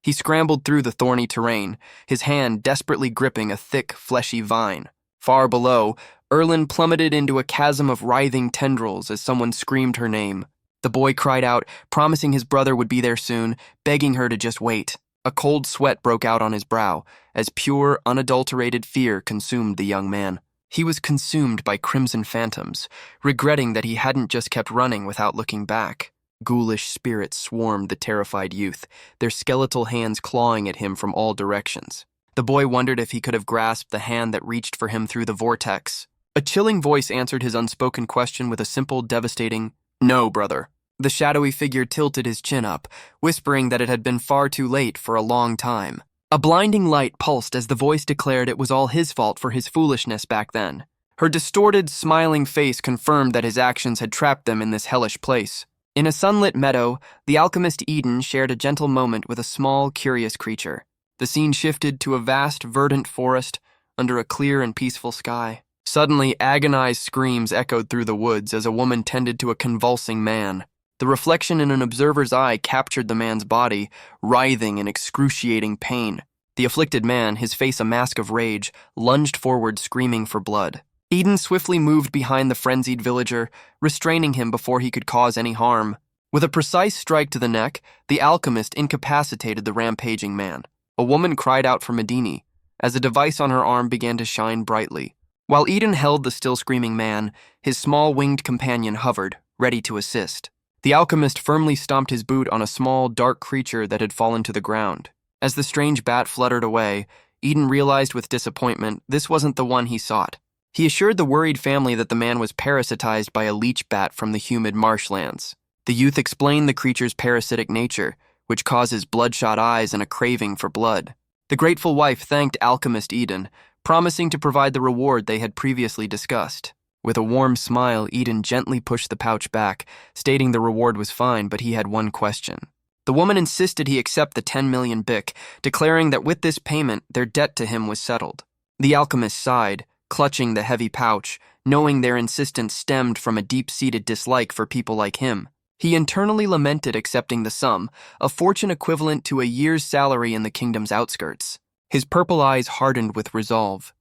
He scrambled through the thorny terrain, his hand desperately gripping a thick, fleshy vine. Far below, Erlin plummeted into a chasm of writhing tendrils as someone screamed her name. The boy cried out, promising his brother would be there soon, begging her to just wait. A cold sweat broke out on his brow, as pure, unadulterated fear consumed the young man. He was consumed by crimson phantoms, regretting that he hadn't just kept running without looking back. Ghoulish spirits swarmed the terrified youth, their skeletal hands clawing at him from all directions. The boy wondered if he could have grasped the hand that reached for him through the vortex. A chilling voice answered his unspoken question with a simple, devastating, "No, brother." The shadowy figure tilted his chin up, whispering that it had been far too late for a long time. A blinding light pulsed as the voice declared it was all his fault for his foolishness back then. Her distorted, smiling face confirmed that his actions had trapped them in this hellish place. In a sunlit meadow, the alchemist Eden shared a gentle moment with a small, curious creature. The scene shifted to a vast, verdant forest under a clear and peaceful sky. Suddenly, agonized screams echoed through the woods as a woman tended to a convulsing man. The reflection in an observer's eye captured the man's body, writhing in excruciating pain. The afflicted man, his face a mask of rage, lunged forward screaming for blood. Eden swiftly moved behind the frenzied villager, restraining him before he could cause any harm. With a precise strike to the neck, the alchemist incapacitated the rampaging man. A woman cried out for Medini, as a device on her arm began to shine brightly. While Eden held the still screaming man, his small winged companion hovered, ready to assist. The alchemist firmly stomped his boot on a small, dark creature that had fallen to the ground. As the strange bat fluttered away, Eden realized with disappointment this wasn't the one he sought. He assured the worried family that the man was parasitized by a leech bat from the humid marshlands. The youth explained the creature's parasitic nature, which causes bloodshot eyes and a craving for blood. The grateful wife thanked Alchemist Eden, promising to provide the reward they had previously discussed. With a warm smile, Eden gently pushed the pouch back, stating the reward was fine, but he had one question. The woman insisted he accept the 10 million bic, declaring that with this payment, their debt to him was settled. The alchemist sighed, clutching the heavy pouch, knowing their insistence stemmed from a deep-seated dislike for people like him. He internally lamented accepting the sum, a fortune equivalent to a year's salary in the kingdom's outskirts. His purple eyes hardened with resolve.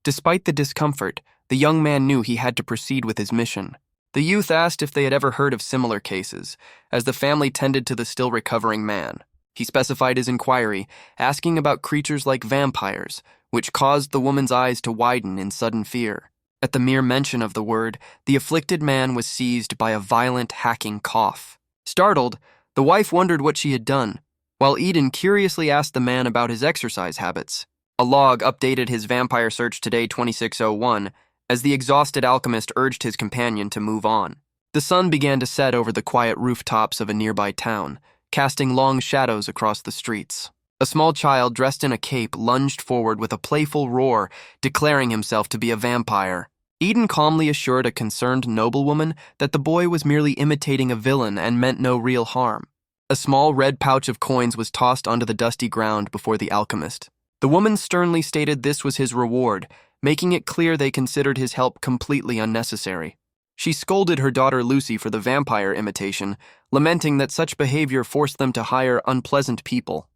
Despite the discomfort, the young man knew he had to proceed with his mission. The youth asked if they had ever heard of similar cases, as the family tended to the still recovering man. He specified his inquiry, asking about creatures like vampires, which caused the woman's eyes to widen in sudden fear. At the mere mention of the word, the afflicted man was seized by a violent, hacking cough. Startled, the wife wondered what she had done, while Eden curiously asked the man about his exercise habits. A log updated his vampire search today 2601, as the exhausted alchemist urged his companion to move on. The sun began to set over the quiet rooftops of a nearby town, casting long shadows across the streets. A small child dressed in a cape lunged forward with a playful roar, declaring himself to be a vampire. Eden calmly assured a concerned noblewoman that the boy was merely imitating a villain and meant no real harm. A small red pouch of coins was tossed onto the dusty ground before the alchemist. The woman sternly stated this was his reward, making it clear they considered his help completely unnecessary. She scolded her daughter Lucy for the vampire imitation, lamenting that such behavior forced them to hire unpleasant people.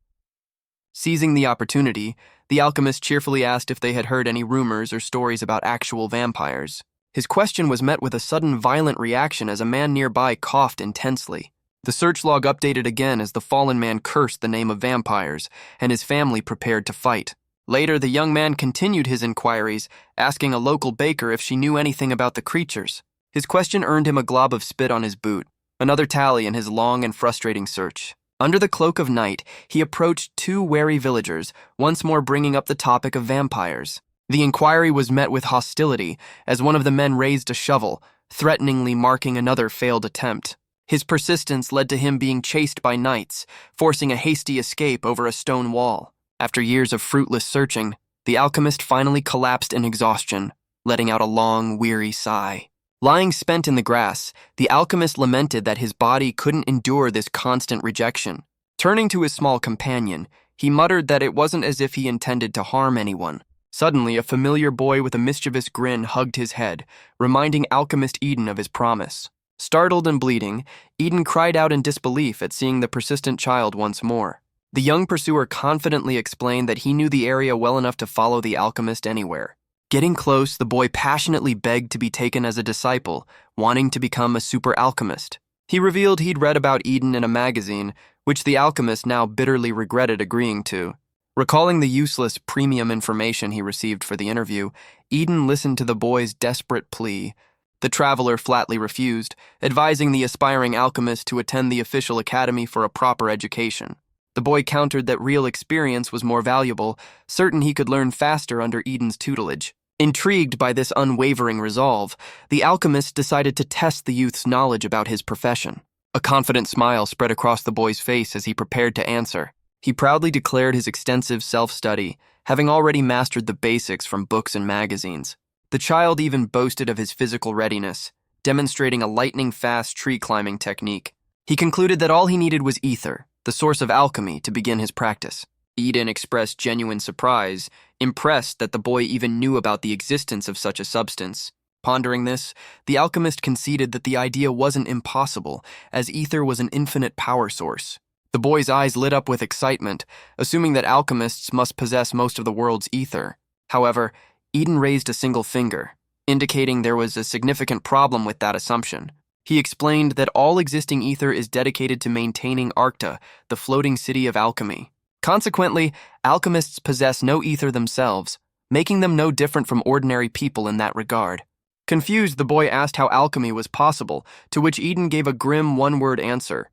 Seizing the opportunity, the alchemist cheerfully asked if they had heard any rumors or stories about actual vampires. His question was met with a sudden violent reaction as a man nearby coughed intensely. The search log updated again as the fallen man cursed the name of vampires, and his family prepared to fight. Later, the young man continued his inquiries, asking a local baker if she knew anything about the creatures. His question earned him a glob of spit on his boot, another tally in his long and frustrating search. Under the cloak of night, he approached two wary villagers, once more bringing up the topic of vampires. The inquiry was met with hostility, as one of the men raised a shovel, threateningly marking another failed attempt. His persistence led to him being chased by knights, forcing a hasty escape over a stone wall. After years of fruitless searching, the alchemist finally collapsed in exhaustion, letting out a long, weary sigh. Lying spent in the grass, the alchemist lamented that his body couldn't endure this constant rejection. Turning to his small companion, he muttered that it wasn't as if he intended to harm anyone. Suddenly, a familiar boy with a mischievous grin hugged his head, reminding Alchemist Eden of his promise. Startled and bleeding, Eden cried out in disbelief at seeing the persistent child once more. The young pursuer confidently explained that he knew the area well enough to follow the alchemist anywhere. Getting close, the boy passionately begged to be taken as a disciple, wanting to become a super alchemist. He revealed he'd read about Eden in a magazine, which the alchemist now bitterly regretted agreeing to. Recalling the useless premium information he received for the interview, Eden listened to the boy's desperate plea. The traveler flatly refused, advising the aspiring alchemist to attend the official academy for a proper education. The boy countered that real experience was more valuable, certain he could learn faster under Eden's tutelage. Intrigued by this unwavering resolve, the alchemist decided to test the youth's knowledge about his profession. A confident smile spread across the boy's face as he prepared to answer. He proudly declared his extensive self-study, having already mastered the basics from books and magazines. The child even boasted of his physical readiness, demonstrating a lightning-fast tree-climbing technique. He concluded that all he needed was ether, the source of alchemy, to begin his practice. Eden expressed genuine surprise, impressed that the boy even knew about the existence of such a substance. Pondering this, the alchemist conceded that the idea wasn't impossible, as ether was an infinite power source. The boy's eyes lit up with excitement, assuming that alchemists must possess most of the world's ether. However, Eden raised a single finger, indicating there was a significant problem with that assumption. He explained that all existing ether is dedicated to maintaining Arcta, the floating city of alchemy. Consequently, alchemists possess no ether themselves, making them no different from ordinary people in that regard. Confused, the boy asked how alchemy was possible, to which Eden gave a grim one-word answer.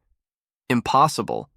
Impossible.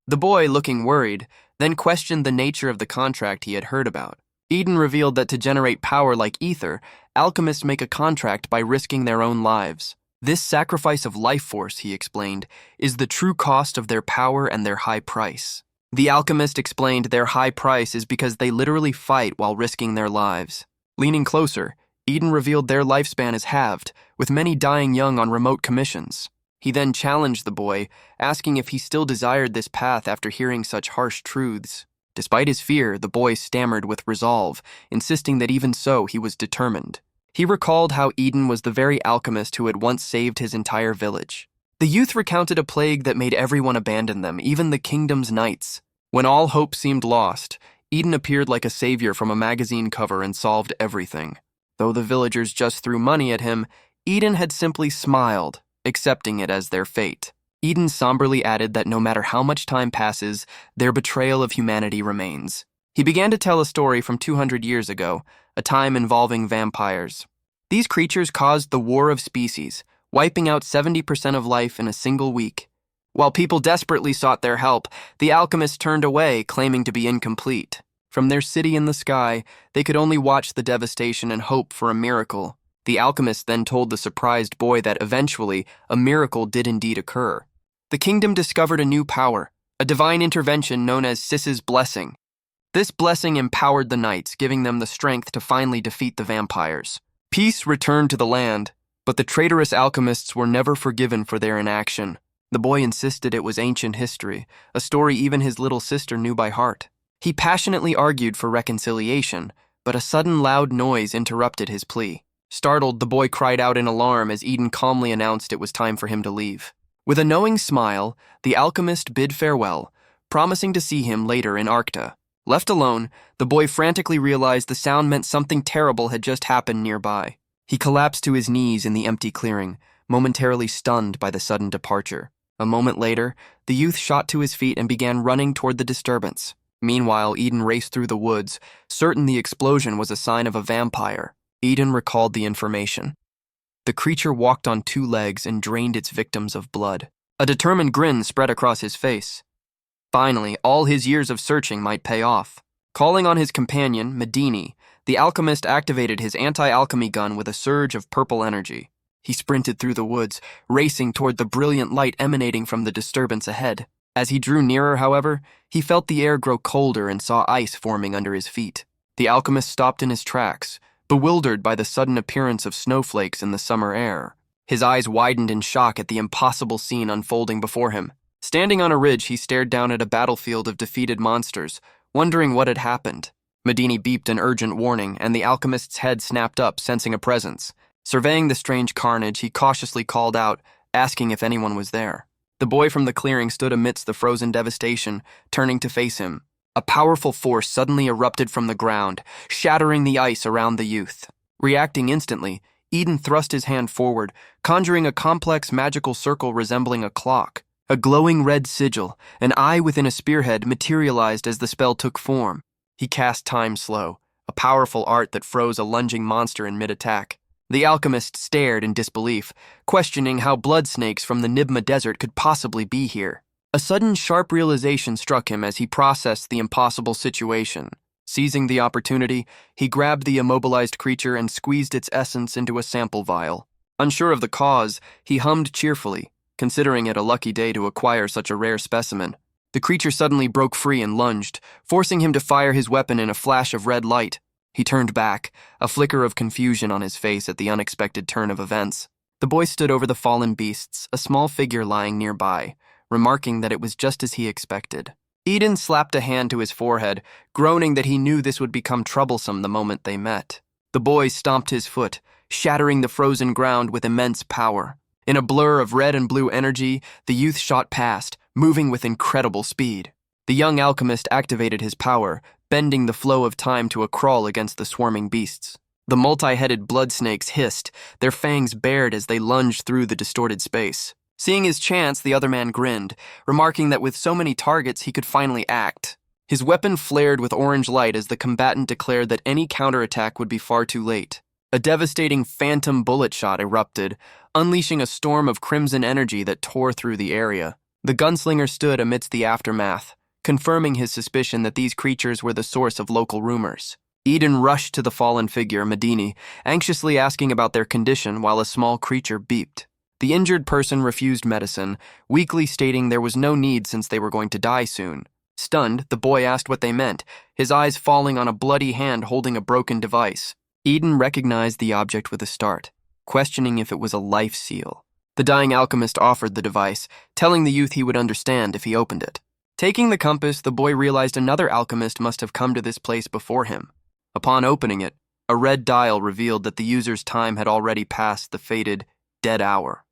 The boy, looking worried, then questioned the nature of the contract he had heard about. Eden revealed that to generate power like ether, alchemists make a contract by risking their own lives. This sacrifice of life force, he explained, is the true cost of their power and their high price. The alchemist explained their high price is because they literally fight while risking their lives. Leaning closer, Eden revealed their lifespan is halved, with many dying young on remote commissions. He then challenged the boy, asking if he still desired this path after hearing such harsh truths. Despite his fear, the boy stammered with resolve, insisting that even so he was determined. He recalled how Eden was the very alchemist who had once saved his entire village. The youth recounted a plague that made everyone abandon them, even the kingdom's knights. When all hope seemed lost, Eden appeared like a savior from a magazine cover and solved everything. Though the villagers just threw money at him, Eden had simply smiled, accepting it as their fate. Eden somberly added that no matter how much time passes, their betrayal of humanity remains. He began to tell a story from 200 years ago, a time involving vampires. These creatures caused the war of species, wiping out 70% of life in a single week. While people desperately sought their help, the alchemists turned away, claiming to be incomplete. From their city in the sky, they could only watch the devastation and hope for a miracle. The alchemist then told the surprised boy that eventually a miracle did indeed occur. The kingdom discovered a new power, a divine intervention known as Sis's blessing. This blessing empowered the knights, giving them the strength to finally defeat the vampires. Peace returned to the land, but the traitorous alchemists were never forgiven for their inaction. The boy insisted it was ancient history, a story even his little sister knew by heart. He passionately argued for reconciliation, but a sudden loud noise interrupted his plea. Startled, the boy cried out in alarm as Eden calmly announced it was time for him to leave. With a knowing smile, the alchemist bid farewell, promising to see him later in Arcta. Left alone, the boy frantically realized the sound meant something terrible had just happened nearby. He collapsed to his knees in the empty clearing, momentarily stunned by the sudden departure. A moment later, the youth shot to his feet and began running toward the disturbance. Meanwhile, Eden raced through the woods, certain the explosion was a sign of a vampire. Eden recalled the information. The creature walked on two legs and drained its victims of blood. A determined grin spread across his face. Finally, all his years of searching might pay off. Calling on his companion, Medini, the alchemist activated his anti-alchemy gun with a surge of purple energy. He sprinted through the woods, racing toward the brilliant light emanating from the disturbance ahead. As he drew nearer, however, he felt the air grow colder and saw ice forming under his feet. The alchemist stopped in his tracks, bewildered by the sudden appearance of snowflakes in the summer air. His eyes widened in shock at the impossible scene unfolding before him. Standing on a ridge, he stared down at a battlefield of defeated monsters, wondering what had happened. Medini beeped an urgent warning, and the alchemist's head snapped up, sensing a presence. Surveying the strange carnage, he cautiously called out, asking if anyone was there. The boy from the clearing stood amidst the frozen devastation, turning to face him. A powerful force suddenly erupted from the ground, shattering the ice around the youth. Reacting instantly, Eden thrust his hand forward, conjuring a complex magical circle resembling a clock. A glowing red sigil, an eye within a spearhead, materialized as the spell took form. He cast Time Slow, a powerful art that froze a lunging monster in mid-attack. The alchemist stared in disbelief, questioning how blood snakes from the Nibma Desert could possibly be here. A sudden sharp realization struck him as he processed the impossible situation. Seizing the opportunity, he grabbed the immobilized creature and squeezed its essence into a sample vial. Unsure of the cause, he hummed cheerfully, considering it a lucky day to acquire such a rare specimen. The creature suddenly broke free and lunged, forcing him to fire his weapon in a flash of red light. He turned back, a flicker of confusion on his face at the unexpected turn of events. The boy stood over the fallen beasts, a small figure lying nearby, remarking that it was just as he expected. Eden slapped a hand to his forehead, groaning that he knew this would become troublesome the moment they met. The boy stomped his foot, shattering the frozen ground with immense power. In a blur of red and blue energy, the youth shot past, moving with incredible speed. The young alchemist activated his power, bending the flow of time to a crawl against the swarming beasts. The multi-headed blood snakes hissed, their fangs bared as they lunged through the distorted space. Seeing his chance, the other man grinned, remarking that with so many targets he could finally act. His weapon flared with orange light as the combatant declared that any counterattack would be far too late. A devastating phantom bullet shot erupted, unleashing a storm of crimson energy that tore through the area. The gunslinger stood amidst the aftermath, confirming his suspicion that these creatures were the source of local rumors. Eden rushed to the fallen figure, Medini, anxiously asking about their condition while a small creature beeped. The injured person refused medicine, weakly stating there was no need since they were going to die soon. Stunned, the boy asked what they meant, his eyes falling on a bloody hand holding a broken device. Eden recognized the object with a start, questioning if it was a life seal. The dying alchemist offered the device, telling the youth he would understand if he opened it. Taking the compass, the boy realized another alchemist must have come to this place before him. Upon opening it, a red dial revealed that the user's time had already passed the fated dead hour.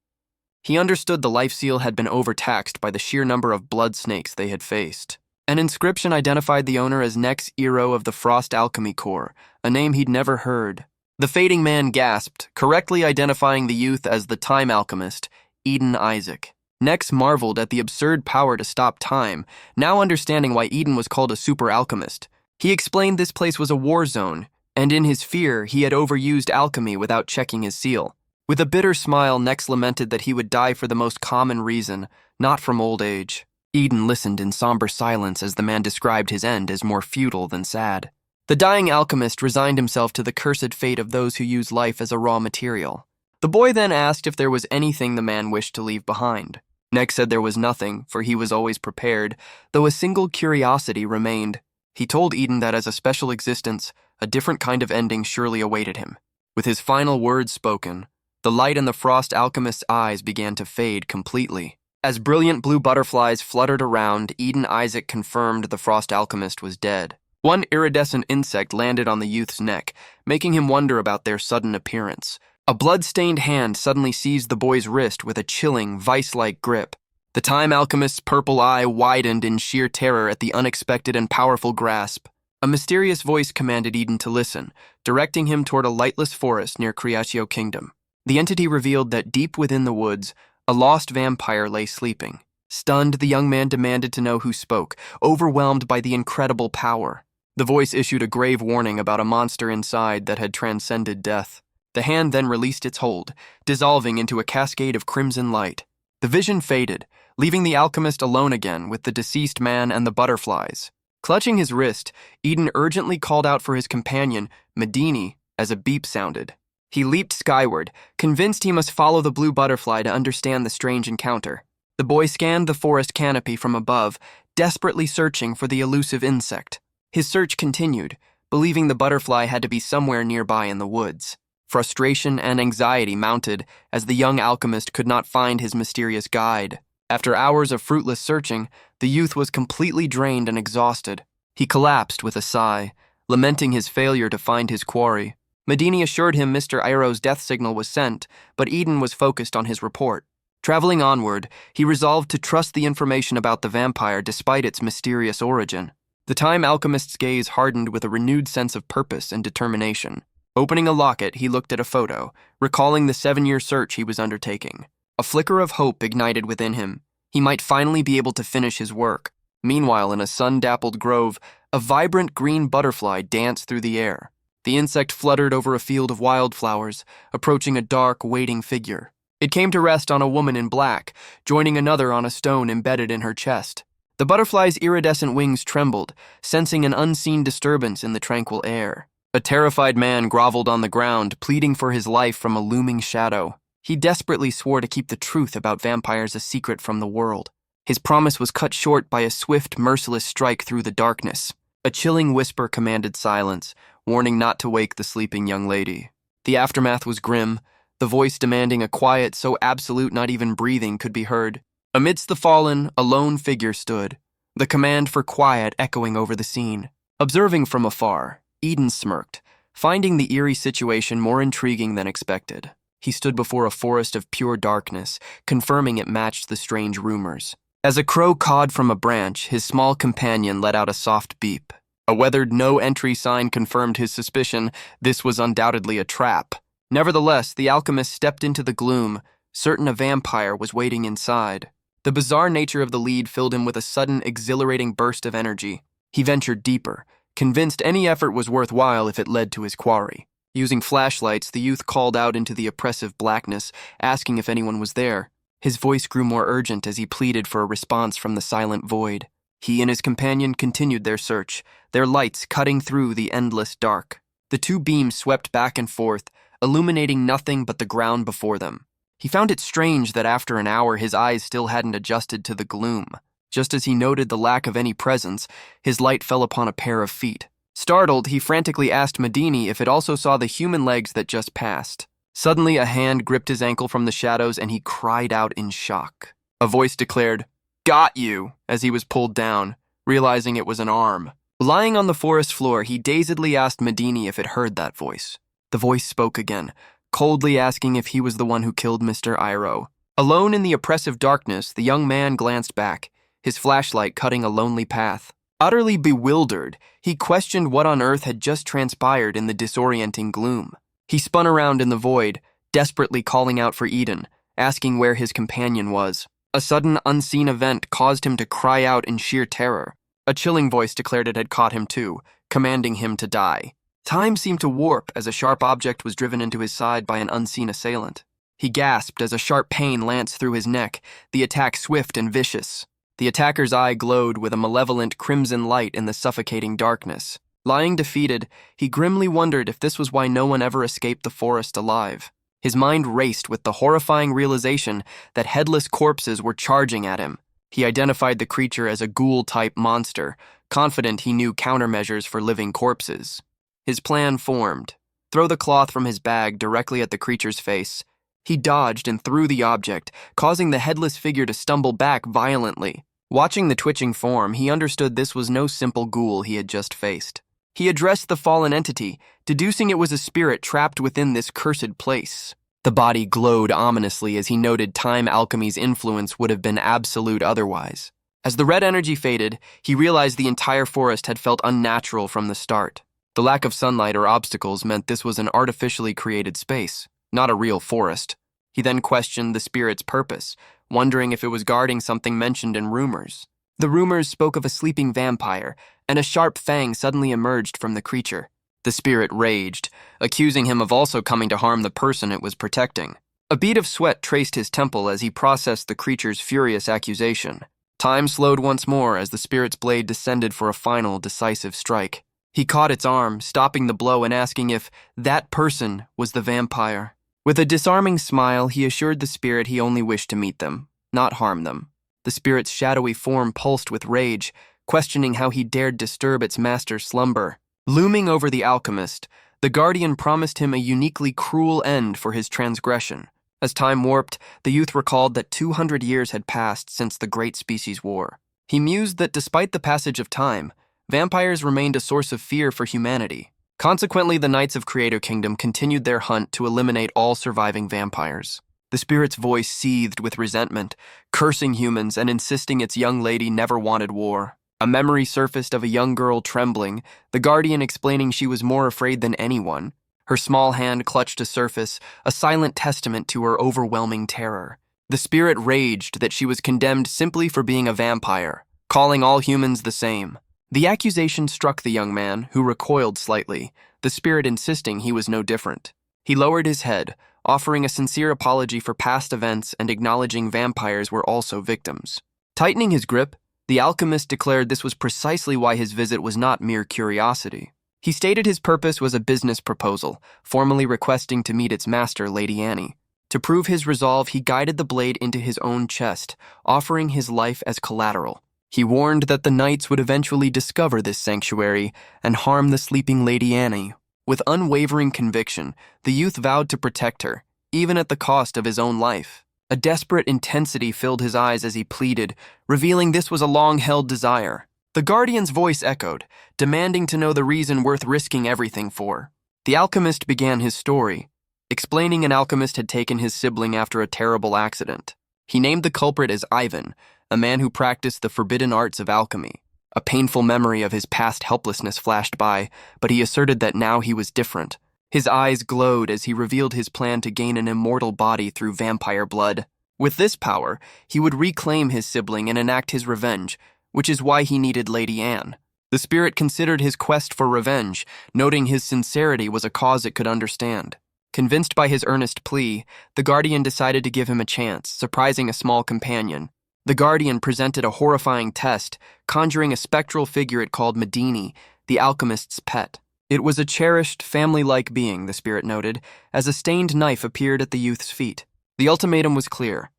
He understood the life seal had been overtaxed by the sheer number of blood snakes they had faced. An inscription identified the owner as Nex Ero of the Frost Alchemy Corps, a name he'd never heard. The fading man gasped, correctly identifying the youth as the time alchemist, Eden Isaac. Nex marveled at the absurd power to stop time, now understanding why Eden was called a super alchemist. He explained this place was a war zone, and in his fear, he had overused alchemy without checking his seal. With a bitter smile, Nex lamented that he would die for the most common reason, not from old age. Eden listened in somber silence as the man described his end as more futile than sad. The dying alchemist resigned himself to the cursed fate of those who use life as a raw material. The boy then asked if there was anything the man wished to leave behind. Nex said there was nothing, for he was always prepared, though a single curiosity remained. He told Eden that as a special existence, a different kind of ending surely awaited him. With his final words spoken, the light in the Frost Alchemist's eyes began to fade completely. As brilliant blue butterflies fluttered around, Eden Isaac confirmed the Frost Alchemist was dead. One iridescent insect landed on the youth's neck, making him wonder about their sudden appearance. A blood-stained hand suddenly seized the boy's wrist with a chilling, vice-like grip. The time alchemist's purple eye widened in sheer terror at the unexpected and powerful grasp. A mysterious voice commanded Eden to listen, directing him toward a lightless forest near Creatio Kingdom. The entity revealed that deep within the woods, a lost vampire lay sleeping. Stunned, the young man demanded to know who spoke, overwhelmed by the incredible power. The voice issued a grave warning about a monster inside that had transcended death. The hand then released its hold, dissolving into a cascade of crimson light. The vision faded, leaving the alchemist alone again with the deceased man and the butterflies. Clutching his wrist, Eden urgently called out for his companion, Medini, as a beep sounded. He leaped skyward, convinced he must follow the blue butterfly to understand the strange encounter. The boy scanned the forest canopy from above, desperately searching for the elusive insect. His search continued, believing the butterfly had to be somewhere nearby in the woods. Frustration and anxiety mounted as the young alchemist could not find his mysterious guide. After hours of fruitless searching, the youth was completely drained and exhausted. He collapsed with a sigh, lamenting his failure to find his quarry. Medini assured him Mr. Iroh's death signal was sent, but Eden was focused on his report. Traveling onward, he resolved to trust the information about the vampire despite its mysterious origin. The time alchemist's gaze hardened with a renewed sense of purpose and determination. Opening a locket, he looked at a photo, recalling the 7-year search he was undertaking. A flicker of hope ignited within him. He might finally be able to finish his work. Meanwhile, in a sun-dappled grove, a vibrant green butterfly danced through the air. The insect fluttered over a field of wildflowers, approaching a dark, waiting figure. It came to rest on a woman in black, joining another on a stone embedded in her chest. The butterfly's iridescent wings trembled, sensing an unseen disturbance in the tranquil air. A terrified man groveled on the ground, pleading for his life from a looming shadow. He desperately swore to keep the truth about vampires a secret from the world. His promise was cut short by a swift, merciless strike through the darkness. A chilling whisper commanded silence, warning not to wake the sleeping young lady. The aftermath was grim, the voice demanding a quiet so absolute not even breathing could be heard. Amidst the fallen, a lone figure stood, the command for quiet echoing over the scene. Observing from afar, Eden smirked, finding the eerie situation more intriguing than expected. He stood before a forest of pure darkness, confirming it matched the strange rumors. As a crow cawed from a branch, his small companion let out a soft beep. A weathered no-entry sign confirmed his suspicion this was undoubtedly a trap. Nevertheless, the alchemist stepped into the gloom, certain a vampire was waiting inside. The bizarre nature of the lead filled him with a sudden, exhilarating burst of energy. He ventured deeper, convinced any effort was worthwhile if it led to his quarry. Using flashlights, the youth called out into the oppressive blackness, asking if anyone was there. His voice grew more urgent as he pleaded for a response from the silent void. He and his companion continued their search, their lights cutting through the endless dark. The two beams swept back and forth, illuminating nothing but the ground before them. He found it strange that after an hour his eyes still hadn't adjusted to the gloom. Just as he noted the lack of any presence, his light fell upon a pair of feet. Startled, he frantically asked Medini if it also saw the human legs that just passed. Suddenly, a hand gripped his ankle from the shadows and he cried out in shock. A voice declared, "Got you," as he was pulled down, realizing it was an arm. Lying on the forest floor, he dazedly asked Medini if it heard that voice. The voice spoke again, coldly asking if he was the one who killed Mr. Iroh. Alone in the oppressive darkness, the young man glanced back, his flashlight cutting a lonely path. Utterly bewildered, he questioned what on earth had just transpired in the disorienting gloom. He spun around in the void, desperately calling out for Eden, asking where his companion was. A sudden, unseen event caused him to cry out in sheer terror. A chilling voice declared it had caught him too, commanding him to die. Time seemed to warp as a sharp object was driven into his side by an unseen assailant. He gasped as a sharp pain lanced through his neck, the attack swift and vicious. The attacker's eye glowed with a malevolent crimson light in the suffocating darkness. Lying defeated, he grimly wondered if this was why no one ever escaped the forest alive. His mind raced with the horrifying realization that headless corpses were charging at him. He identified the creature as a ghoul-type monster, confident he knew countermeasures for living corpses. His plan formed. Throw the cloth from his bag directly at the creature's face. He dodged and threw the object, causing the headless figure to stumble back violently. Watching the twitching form, he understood this was no simple ghoul he had just faced. He addressed the fallen entity, deducing it was a spirit trapped within this cursed place. The body glowed ominously as he noted time alchemy's influence would have been absolute otherwise. As the red energy faded, he realized the entire forest had felt unnatural from the start. The lack of sunlight or obstacles meant this was an artificially created space, not a real forest. He then questioned the spirit's purpose, wondering if it was guarding something mentioned in rumors. The rumors spoke of a sleeping vampire, and a sharp fang suddenly emerged from the creature. The spirit raged, accusing him of also coming to harm the person it was protecting. A bead of sweat traced his temple as he processed the creature's furious accusation. Time slowed once more as the spirit's blade descended for a final, decisive strike. He caught its arm, stopping the blow and asking if that person was the vampire. With a disarming smile, he assured the spirit he only wished to meet them, not harm them. The spirit's shadowy form pulsed with rage, questioning how he dared disturb its master's slumber. Looming over the alchemist, the guardian promised him a uniquely cruel end for his transgression. As time warped, the youth recalled that 200 years had passed since the Great Species War. He mused that despite the passage of time, vampires remained a source of fear for humanity. Consequently, the Knights of Creator Kingdom continued their hunt to eliminate all surviving vampires. The spirit's voice seethed with resentment, cursing humans and insisting its young lady never wanted war. A memory surfaced of a young girl trembling, the guardian explaining she was more afraid than anyone. Her small hand clutched a surface, a silent testament to her overwhelming terror. The spirit raged that she was condemned simply for being a vampire, calling all humans the same. The accusation struck the young man, who recoiled slightly, the spirit insisting he was no different. He lowered his head, offering a sincere apology for past events and acknowledging vampires were also victims. Tightening his grip, the alchemist declared this was precisely why his visit was not mere curiosity. He stated his purpose was a business proposal, formally requesting to meet its master, Lady Annie. To prove his resolve, he guided the blade into his own chest, offering his life as collateral. He warned that the knights would eventually discover this sanctuary and harm the sleeping Lady Annie. With unwavering conviction, the youth vowed to protect her, even at the cost of his own life. A desperate intensity filled his eyes as he pleaded, revealing this was a long-held desire. The guardian's voice echoed, demanding to know the reason worth risking everything for. The alchemist began his story, explaining an alchemist had taken his sibling after a terrible accident. He named the culprit as Ivan, a man who practiced the forbidden arts of alchemy. A painful memory of his past helplessness flashed by, but he asserted that now he was different. His eyes glowed as he revealed his plan to gain an immortal body through vampire blood. With this power, he would reclaim his sibling and enact his revenge, which is why he needed Lady Anne. The spirit considered his quest for revenge, noting his sincerity was a cause it could understand. Convinced by his earnest plea, the guardian decided to give him a chance, surprising a small companion. The guardian presented a horrifying test, conjuring a spectral figure it called Medini, the alchemist's pet. It was a cherished, family-like being, the spirit noted, as a stained knife appeared at the youth's feet. The ultimatum was clear.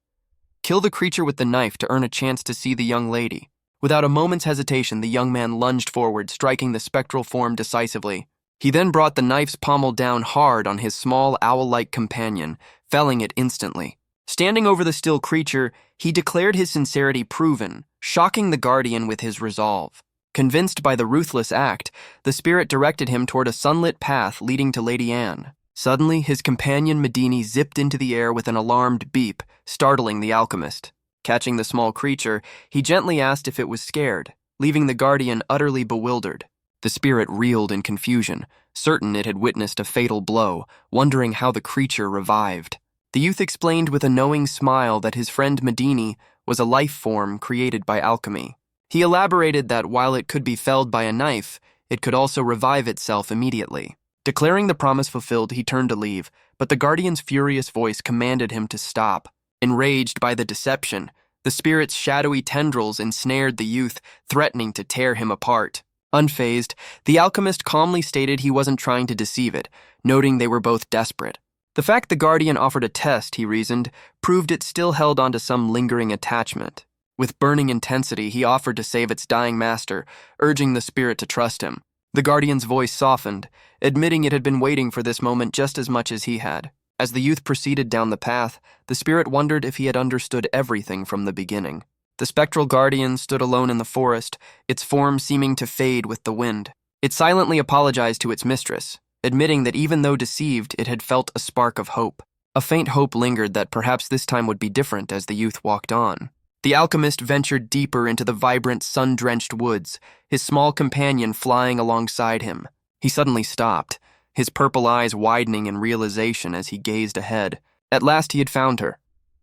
Kill the creature with the knife to earn a chance to see the young lady. Without a moment's hesitation, the young man lunged forward, striking the spectral form decisively. He then brought the knife's pommel down hard on his small, owl-like companion, felling it instantly. Standing over the still creature, he declared his sincerity proven, shocking the guardian with his resolve. Convinced by the ruthless act, the spirit directed him toward a sunlit path leading to Lady Anne. Suddenly, his companion Medini zipped into the air with an alarmed beep, startling the alchemist. Catching the small creature, he gently asked if it was scared, leaving the guardian utterly bewildered. The spirit reeled in confusion, certain it had witnessed a fatal blow, wondering how the creature revived. The youth explained with a knowing smile that his friend Medini was a life form created by alchemy. He elaborated that while it could be felled by a knife, it could also revive itself immediately. Declaring the promise fulfilled, he turned to leave, but the guardian's furious voice commanded him to stop. Enraged by the deception, the spirit's shadowy tendrils ensnared the youth, threatening to tear him apart. Unfazed, the alchemist calmly stated he wasn't trying to deceive it, noting they were both desperate. The fact the guardian offered a test, he reasoned, proved it still held onto some lingering attachment. With burning intensity, he offered to save its dying master, urging the spirit to trust him. The guardian's voice softened, admitting it had been waiting for this moment just as much as he had. As the youth proceeded down the path, the spirit wondered if he had understood everything from the beginning. The spectral guardian stood alone in the forest, its form seeming to fade with the wind. It silently apologized to its mistress, admitting that even though deceived, it had felt a spark of hope. A faint hope lingered that perhaps this time would be different as the youth walked on. The alchemist ventured deeper into the vibrant, sun-drenched woods, his small companion flying alongside him. He suddenly stopped, his purple eyes widening in realization as he gazed ahead. At last he had found her,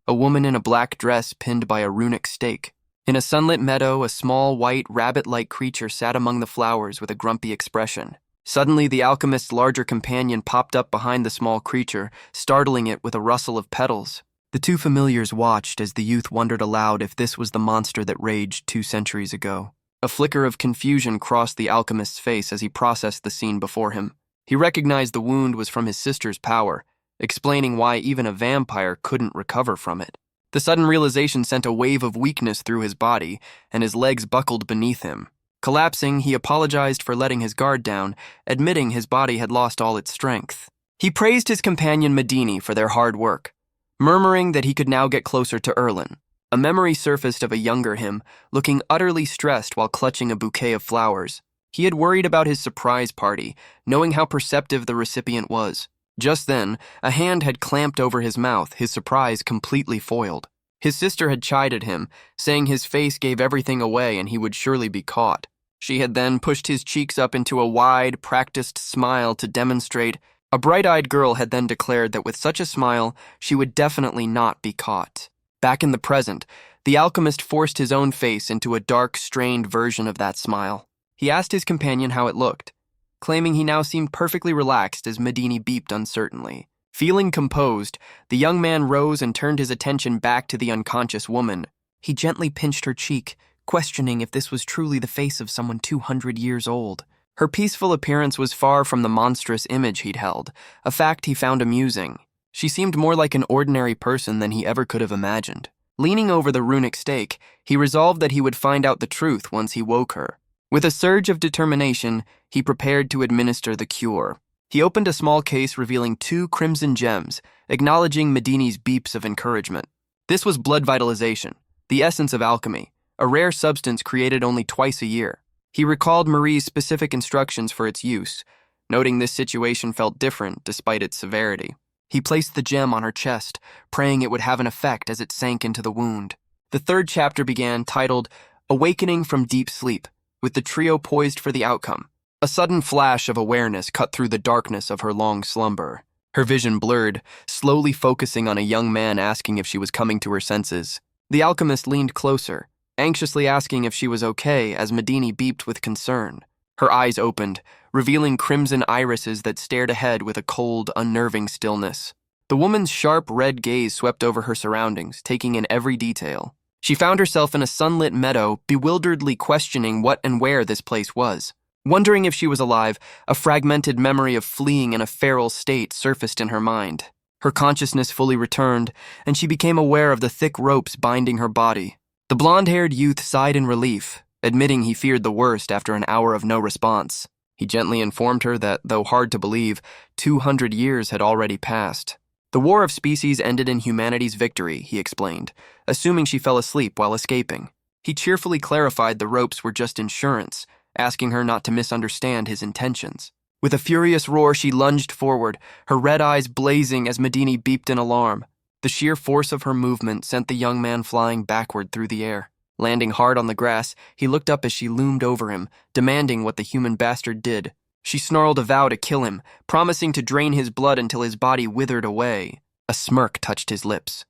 a woman in a black dress pinned by a runic stake. In a sunlit meadow, a small, white, rabbit-like creature sat among the flowers with a grumpy expression. Suddenly, the alchemist's larger companion popped up behind the small creature, startling it with a rustle of petals. The two familiars watched as the youth wondered aloud if this was the monster that raged 2 centuries ago. A flicker of confusion crossed the alchemist's face as he processed the scene before him. He recognized the wound was from his sister's power, explaining why even a vampire couldn't recover from it. The sudden realization sent a wave of weakness through his body, and his legs buckled beneath him. Collapsing, he apologized for letting his guard down, admitting his body had lost all its strength. He praised his companion Medini for their hard work, murmuring that he could now get closer to Erlin. A memory surfaced of a younger him, looking utterly stressed while clutching a bouquet of flowers. He had worried about his surprise party, knowing how perceptive the recipient was. Just then, a hand had clamped over his mouth, his surprise completely foiled. His sister had chided him, saying his face gave everything away and he would surely be caught. She had then pushed his cheeks up into a wide, practiced smile to demonstrate. A bright-eyed girl had then declared that with such a smile, she would definitely not be caught. Back in the present, the alchemist forced his own face into a dark, strained version of that smile. He asked his companion how it looked, claiming he now seemed perfectly relaxed as Medini beeped uncertainly. Feeling composed, the young man rose and turned his attention back to the unconscious woman. He gently pinched her cheek, questioning if this was truly the face of someone 200 years old. Her peaceful appearance was far from the monstrous image he'd held, a fact he found amusing. She seemed more like an ordinary person than he ever could have imagined. Leaning over the runic stake, he resolved that he would find out the truth once he woke her. With a surge of determination, he prepared to administer the cure. He opened a small case revealing 2 crimson gems, acknowledging Medini's beeps of encouragement. This was blood vitalization, the essence of alchemy, a rare substance created only twice a year. He recalled Marie's specific instructions for its use, noting this situation felt different despite its severity. He placed the gem on her chest, praying it would have an effect as it sank into the wound. The 3rd chapter began, titled Awakening from Deep Sleep, with the trio poised for the outcome. A sudden flash of awareness cut through the darkness of her long slumber. Her vision blurred, slowly focusing on a young man asking if she was coming to her senses. The alchemist leaned closer, anxiously asking if she was okay as Medini beeped with concern. Her eyes opened, revealing crimson irises that stared ahead with a cold, unnerving stillness. The woman's sharp red gaze swept over her surroundings, taking in every detail. She found herself in a sunlit meadow, bewilderedly questioning what and where this place was. Wondering if she was alive, a fragmented memory of fleeing in a feral state surfaced in her mind. Her consciousness fully returned, and she became aware of the thick ropes binding her body. The blonde-haired youth sighed in relief, admitting he feared the worst after an hour of no response. He gently informed her that, though hard to believe, 200 years had already passed. The War of Species ended in humanity's victory, he explained, assuming she fell asleep while escaping. He cheerfully clarified the ropes were just insurance, asking her not to misunderstand his intentions. With a furious roar, she lunged forward, her red eyes blazing as Medini beeped in alarm. The sheer force of her movement sent the young man flying backward through the air. Landing hard on the grass, he looked up as she loomed over him, demanding what the human bastard did. She snarled a vow to kill him, promising to drain his blood until his body withered away. A smirk touched his lips.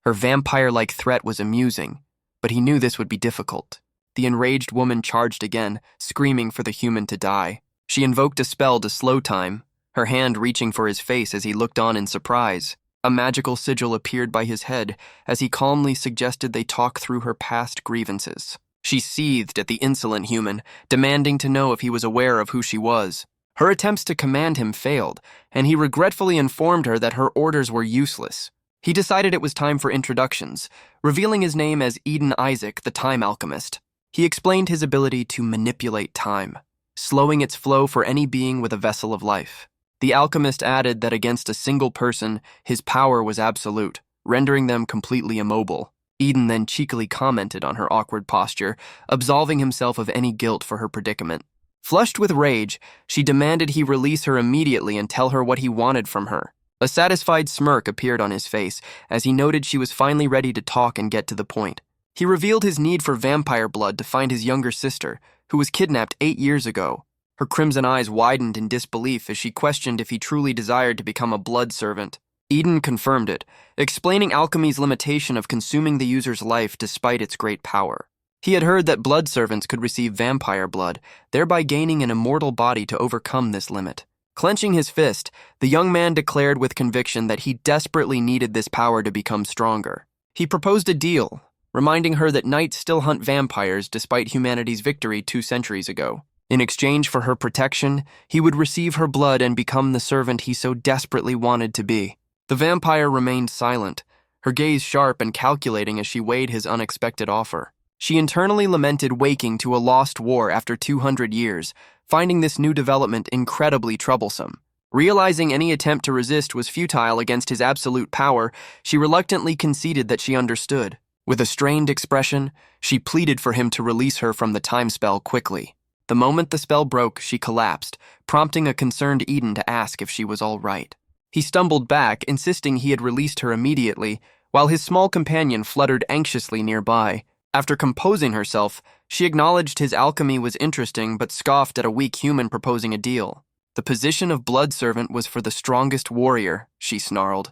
Her vampire-like threat was amusing, but he knew this would be difficult. The enraged woman charged again, screaming for the human to die. She invoked a spell to slow time, her hand reaching for his face as he looked on in surprise. A magical sigil appeared by his head as he calmly suggested they talk through her past grievances. She seethed at the insolent human, demanding to know if he was aware of who she was. Her attempts to command him failed, and he regretfully informed her that her orders were useless. He decided it was time for introductions, revealing his name as Eden Isaac, the Time Alchemist. He explained his ability to manipulate time, slowing its flow for any being with a vessel of life. The alchemist added that against a single person, his power was absolute, rendering them completely immobile. Eden then cheekily commented on her awkward posture, absolving himself of any guilt for her predicament. Flushed with rage, she demanded he release her immediately and tell her what he wanted from her. A satisfied smirk appeared on his face as he noted she was finally ready to talk and get to the point. He revealed his need for vampire blood to find his younger sister, who was kidnapped 8 years ago. Her crimson eyes widened in disbelief as she questioned if he truly desired to become a blood servant. Eden confirmed it, explaining alchemy's limitation of consuming the user's life despite its great power. He had heard that blood servants could receive vampire blood, thereby gaining an immortal body to overcome this limit. Clenching his fist, the young man declared with conviction that he desperately needed this power to become stronger. He proposed a deal, reminding her that knights still hunt vampires despite humanity's victory 2 centuries ago. In exchange for her protection, he would receive her blood and become the servant he so desperately wanted to be. The vampire remained silent, her gaze sharp and calculating as she weighed his unexpected offer. She internally lamented waking to a lost war after 200 years, finding this new development incredibly troublesome. Realizing any attempt to resist was futile against his absolute power, she reluctantly conceded that she understood. With a strained expression, she pleaded for him to release her from the time spell quickly. The moment the spell broke, she collapsed, prompting a concerned Eden to ask if she was all right. He stumbled back, insisting he had released her immediately, while his small companion fluttered anxiously nearby. After composing herself, she acknowledged his alchemy was interesting but scoffed at a weak human proposing a deal. The position of blood servant was for the strongest warrior, she snarled,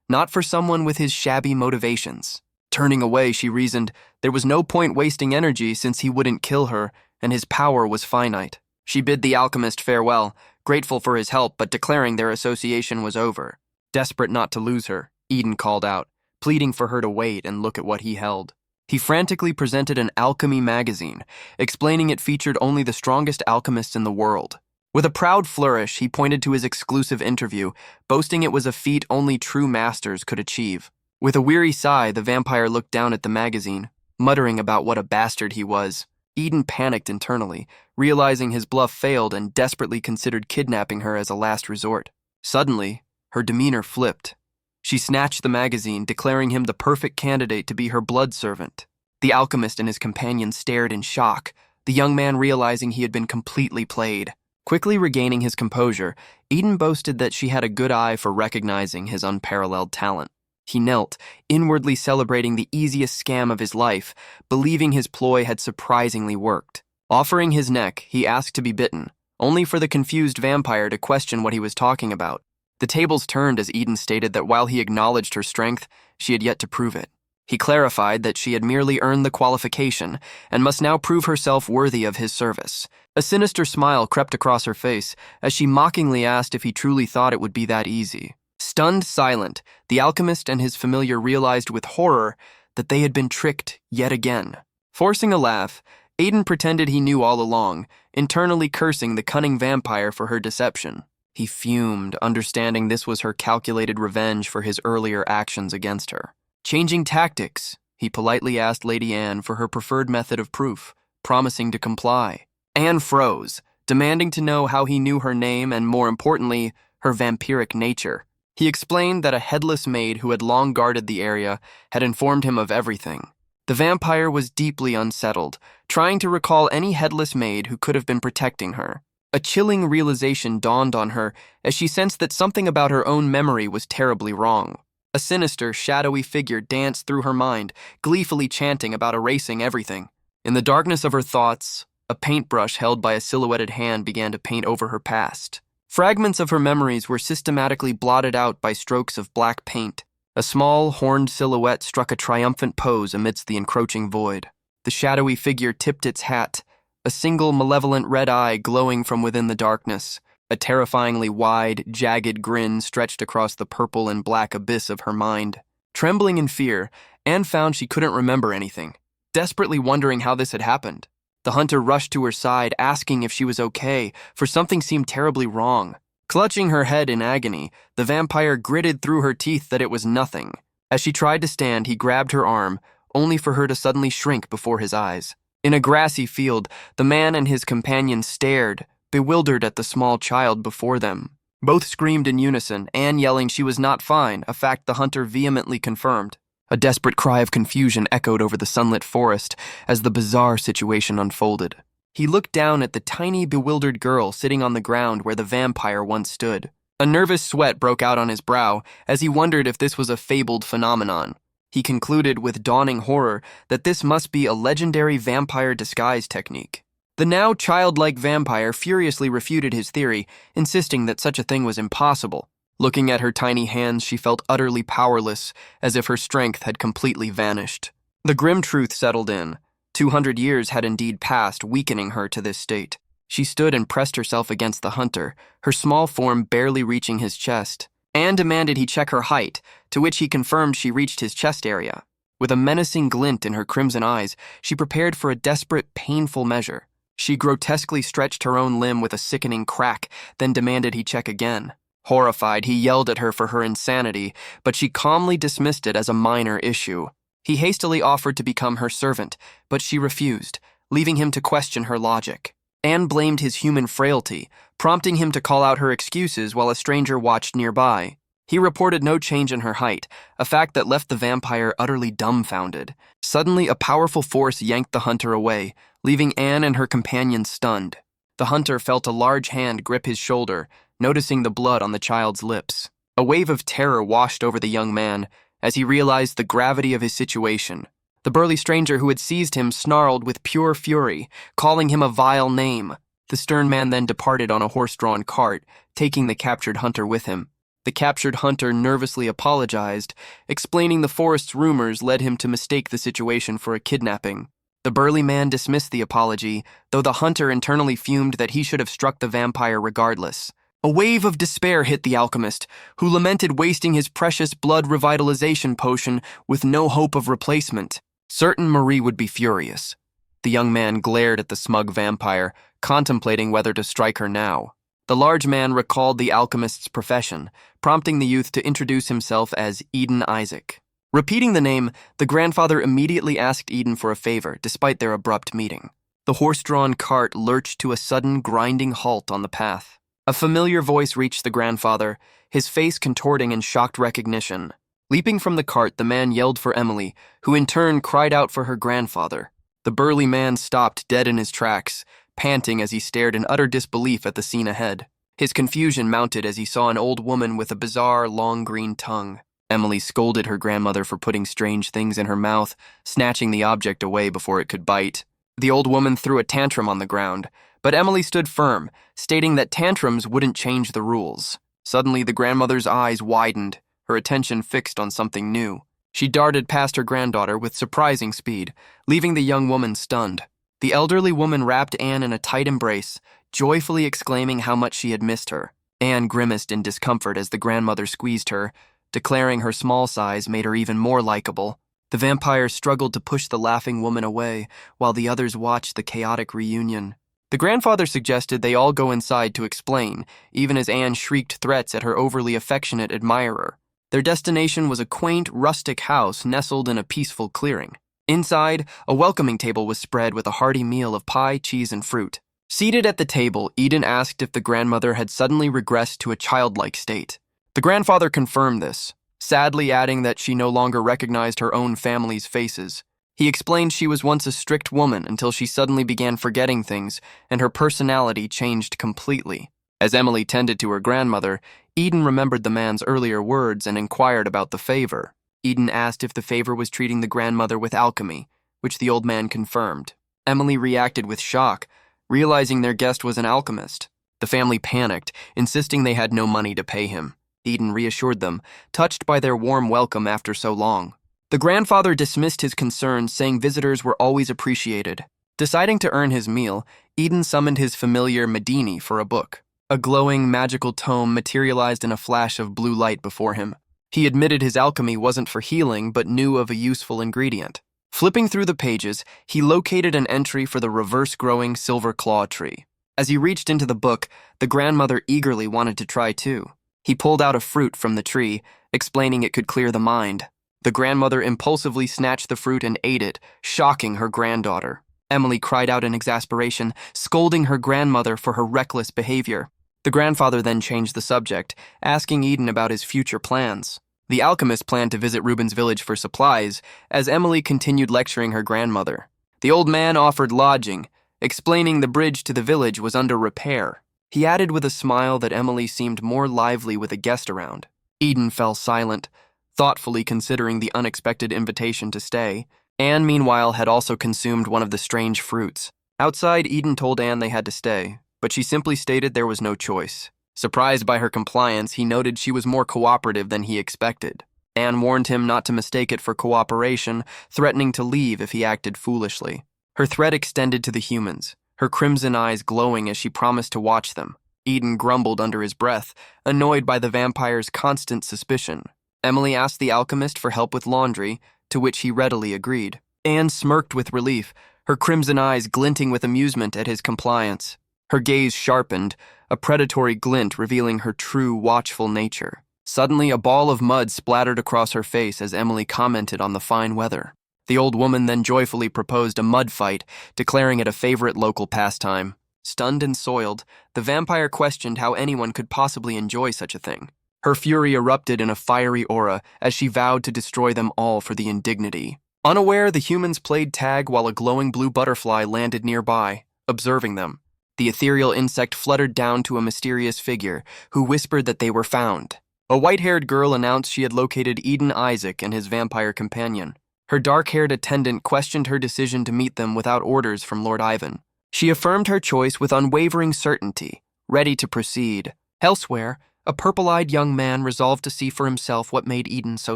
not for someone with his shabby motivations. Turning away, she reasoned there was no point wasting energy since he wouldn't kill her, and his power was finite. She bid the alchemist farewell, grateful for his help but declaring their association was over. Desperate not to lose her, Eden called out, pleading for her to wait and look at what he held. He frantically presented an Alchemy magazine, explaining it featured only the strongest alchemists in the world. With a proud flourish, he pointed to his exclusive interview, boasting it was a feat only true masters could achieve. With a weary sigh, the vampire looked down at the magazine, muttering about what a bastard he was. Eden panicked internally, realizing his bluff failed and desperately considered kidnapping her as a last resort. Suddenly, her demeanor flipped. She snatched the magazine, declaring him the perfect candidate to be her blood servant. The alchemist and his companion stared in shock, the young man realizing he had been completely played. Quickly regaining his composure, Eden boasted that she had a good eye for recognizing his unparalleled talent. He knelt, inwardly celebrating the easiest scam of his life, believing his ploy had surprisingly worked. Offering his neck, he asked to be bitten, only for the confused vampire to question what he was talking about. The tables turned as Eden stated that while he acknowledged her strength, she had yet to prove it. He clarified that she had merely earned the qualification and must now prove herself worthy of his service. A sinister smile crept across her face as she mockingly asked if he truly thought it would be that easy. Stunned silent, the alchemist and his familiar realized with horror that they had been tricked yet again. Forcing a laugh, Eden pretended he knew all along, internally cursing the cunning vampire for her deception. He fumed, understanding this was her calculated revenge for his earlier actions against her. Changing tactics, he politely asked Lady Anne for her preferred method of proof, promising to comply. Anne froze, demanding to know how he knew her name and, more importantly, her vampiric nature. He explained that a headless maid who had long guarded the area had informed him of everything. The vampire was deeply unsettled, trying to recall any headless maid who could have been protecting her. A chilling realization dawned on her as she sensed that something about her own memory was terribly wrong. A sinister, shadowy figure danced through her mind, gleefully chanting about erasing everything. In the darkness of her thoughts, a paintbrush held by a silhouetted hand began to paint over her past. Fragments of her memories were systematically blotted out by strokes of black paint. A small, horned silhouette struck a triumphant pose amidst the encroaching void. The shadowy figure tipped its hat, a single malevolent red eye glowing from within the darkness. A terrifyingly wide, jagged grin stretched across the purple and black abyss of her mind. Trembling in fear, Anne found she couldn't remember anything, desperately wondering how this had happened. The hunter rushed to her side, asking if she was okay, for something seemed terribly wrong. Clutching her head in agony, the vampire gritted through her teeth that it was nothing. As she tried to stand, he grabbed her arm, only for her to suddenly shrink before his eyes. In a grassy field, the man and his companion stared, bewildered at the small child before them. Both screamed in unison, Anne yelling she was not fine, a fact the hunter vehemently confirmed. A desperate cry of confusion echoed over the sunlit forest as the bizarre situation unfolded. He looked down at the tiny, bewildered girl sitting on the ground where the vampire once stood. A nervous sweat broke out on his brow as he wondered if this was a fabled phenomenon. He concluded with dawning horror that this must be a legendary vampire disguise technique. The now childlike vampire furiously refuted his theory, insisting that such a thing was impossible. Looking at her tiny hands, she felt utterly powerless, as if her strength had completely vanished. The grim truth settled in. 200 years had indeed passed, weakening her to this state. She stood and pressed herself against the hunter, her small form barely reaching his chest. Anne demanded he check her height, to which he confirmed she reached his chest area. With a menacing glint in her crimson eyes, she prepared for a desperate, painful measure. She grotesquely stretched her own limb with a sickening crack, then demanded he check again. Horrified, he yelled at her for her insanity, but she calmly dismissed it as a minor issue. He hastily offered to become her servant, but she refused, leaving him to question her logic. Anne blamed his human frailty, prompting him to call out her excuses while a stranger watched nearby. He reported no change in her height, a fact that left the vampire utterly dumbfounded. Suddenly, a powerful force yanked the hunter away, leaving Anne and her companion stunned. The hunter felt a large hand grip his shoulder, noticing the blood on the child's lips. A wave of terror washed over the young man as he realized the gravity of his situation. The burly stranger who had seized him snarled with pure fury, calling him a vile name. The stern man then departed on a horse-drawn cart, taking the captured hunter with him. The captured hunter nervously apologized, explaining the forest's rumors led him to mistake the situation for a kidnapping. The burly man dismissed the apology, though the hunter internally fumed that he should have struck the vampire regardless. A wave of despair hit the alchemist, who lamented wasting his precious blood revitalization potion with no hope of replacement. Certain Marie would be furious. The young man glared at the smug vampire, contemplating whether to strike her now. The large man recalled the alchemist's profession, prompting the youth to introduce himself as Eden Isaac. Repeating the name, the grandfather immediately asked Eden for a favor, despite their abrupt meeting. The horse-drawn cart lurched to a sudden grinding halt on the path. A familiar voice reached the grandfather, his face contorting in shocked recognition. Leaping from the cart, the man yelled for Emily, who in turn cried out for her grandfather. The burly man stopped dead in his tracks, panting as he stared in utter disbelief at the scene ahead. His confusion mounted as he saw an old woman with a bizarre, long green tongue. Emily scolded her grandmother for putting strange things in her mouth, snatching the object away before it could bite. The old woman threw a tantrum on the ground, but Emily stood firm, stating that tantrums wouldn't change the rules. Suddenly, the grandmother's eyes widened, her attention fixed on something new. She darted past her granddaughter with surprising speed, leaving the young woman stunned. The elderly woman wrapped Anne in a tight embrace, joyfully exclaiming how much she had missed her. Anne grimaced in discomfort as the grandmother squeezed her, declaring her small size made her even more likable. The vampire struggled to push the laughing woman away, while the others watched the chaotic reunion. The grandfather suggested they all go inside to explain, even as Anne shrieked threats at her overly affectionate admirer. Their destination was a quaint, rustic house nestled in a peaceful clearing. Inside, a welcoming table was spread with a hearty meal of pie, cheese, and fruit. Seated at the table, Eden asked if the grandmother had suddenly regressed to a childlike state. The grandfather confirmed this, sadly adding that she no longer recognized her own family's faces. He explained she was once a strict woman until she suddenly began forgetting things, and her personality changed completely. As Emily tended to her grandmother, Eden remembered the man's earlier words and inquired about the favor. Eden asked if the favor was treating the grandmother with alchemy, which the old man confirmed. Emily reacted with shock, realizing their guest was an alchemist. The family panicked, insisting they had no money to pay him. Eden reassured them, touched by their warm welcome after so long. The grandfather dismissed his concerns, saying visitors were always appreciated. Deciding to earn his meal, Eden summoned his familiar Medini for a book. A glowing, magical tome materialized in a flash of blue light before him. He admitted his alchemy wasn't for healing, but knew of a useful ingredient. Flipping through the pages, he located an entry for the reverse-growing silver claw tree. As he reached into the book, the grandmother eagerly wanted to try too. He pulled out a fruit from the tree, explaining it could clear the mind. The grandmother impulsively snatched the fruit and ate it, shocking her granddaughter. Emily cried out in exasperation, scolding her grandmother for her reckless behavior. The grandfather then changed the subject, asking Eden about his future plans. The alchemist planned to visit Reuben's village for supplies, as Emily continued lecturing her grandmother. The old man offered lodging, explaining the bridge to the village was under repair. He added with a smile that Emily seemed more lively with a guest around. Eden fell silent, thoughtfully considering the unexpected invitation to stay. Anne, meanwhile, had also consumed one of the strange fruits. Outside, Eden told Anne they had to stay, but she simply stated there was no choice. Surprised by her compliance, he noted she was more cooperative than he expected. Anne warned him not to mistake it for cooperation, threatening to leave if he acted foolishly. Her threat extended to the humans, her crimson eyes glowing as she promised to watch them. Eden grumbled under his breath, annoyed by the vampire's constant suspicion. Emily asked the alchemist for help with laundry, to which he readily agreed. Anne smirked with relief, her crimson eyes glinting with amusement at his compliance. Her gaze sharpened, a predatory glint revealing her true, watchful nature. Suddenly, a ball of mud splattered across her face as Emily commented on the fine weather. The old woman then joyfully proposed a mud fight, declaring it a favorite local pastime. Stunned and soiled, the vampire questioned how anyone could possibly enjoy such a thing. Her fury erupted in a fiery aura as she vowed to destroy them all for the indignity. Unaware, the humans played tag while a glowing blue butterfly landed nearby, observing them. The ethereal insect fluttered down to a mysterious figure, who whispered that they were found. A white-haired girl announced she had located Eden Isaac and his vampire companion. Her dark-haired attendant questioned her decision to meet them without orders from Lord Ivan. She affirmed her choice with unwavering certainty, ready to proceed. Elsewhere, a purple-eyed young man resolved to see for himself what made Eden so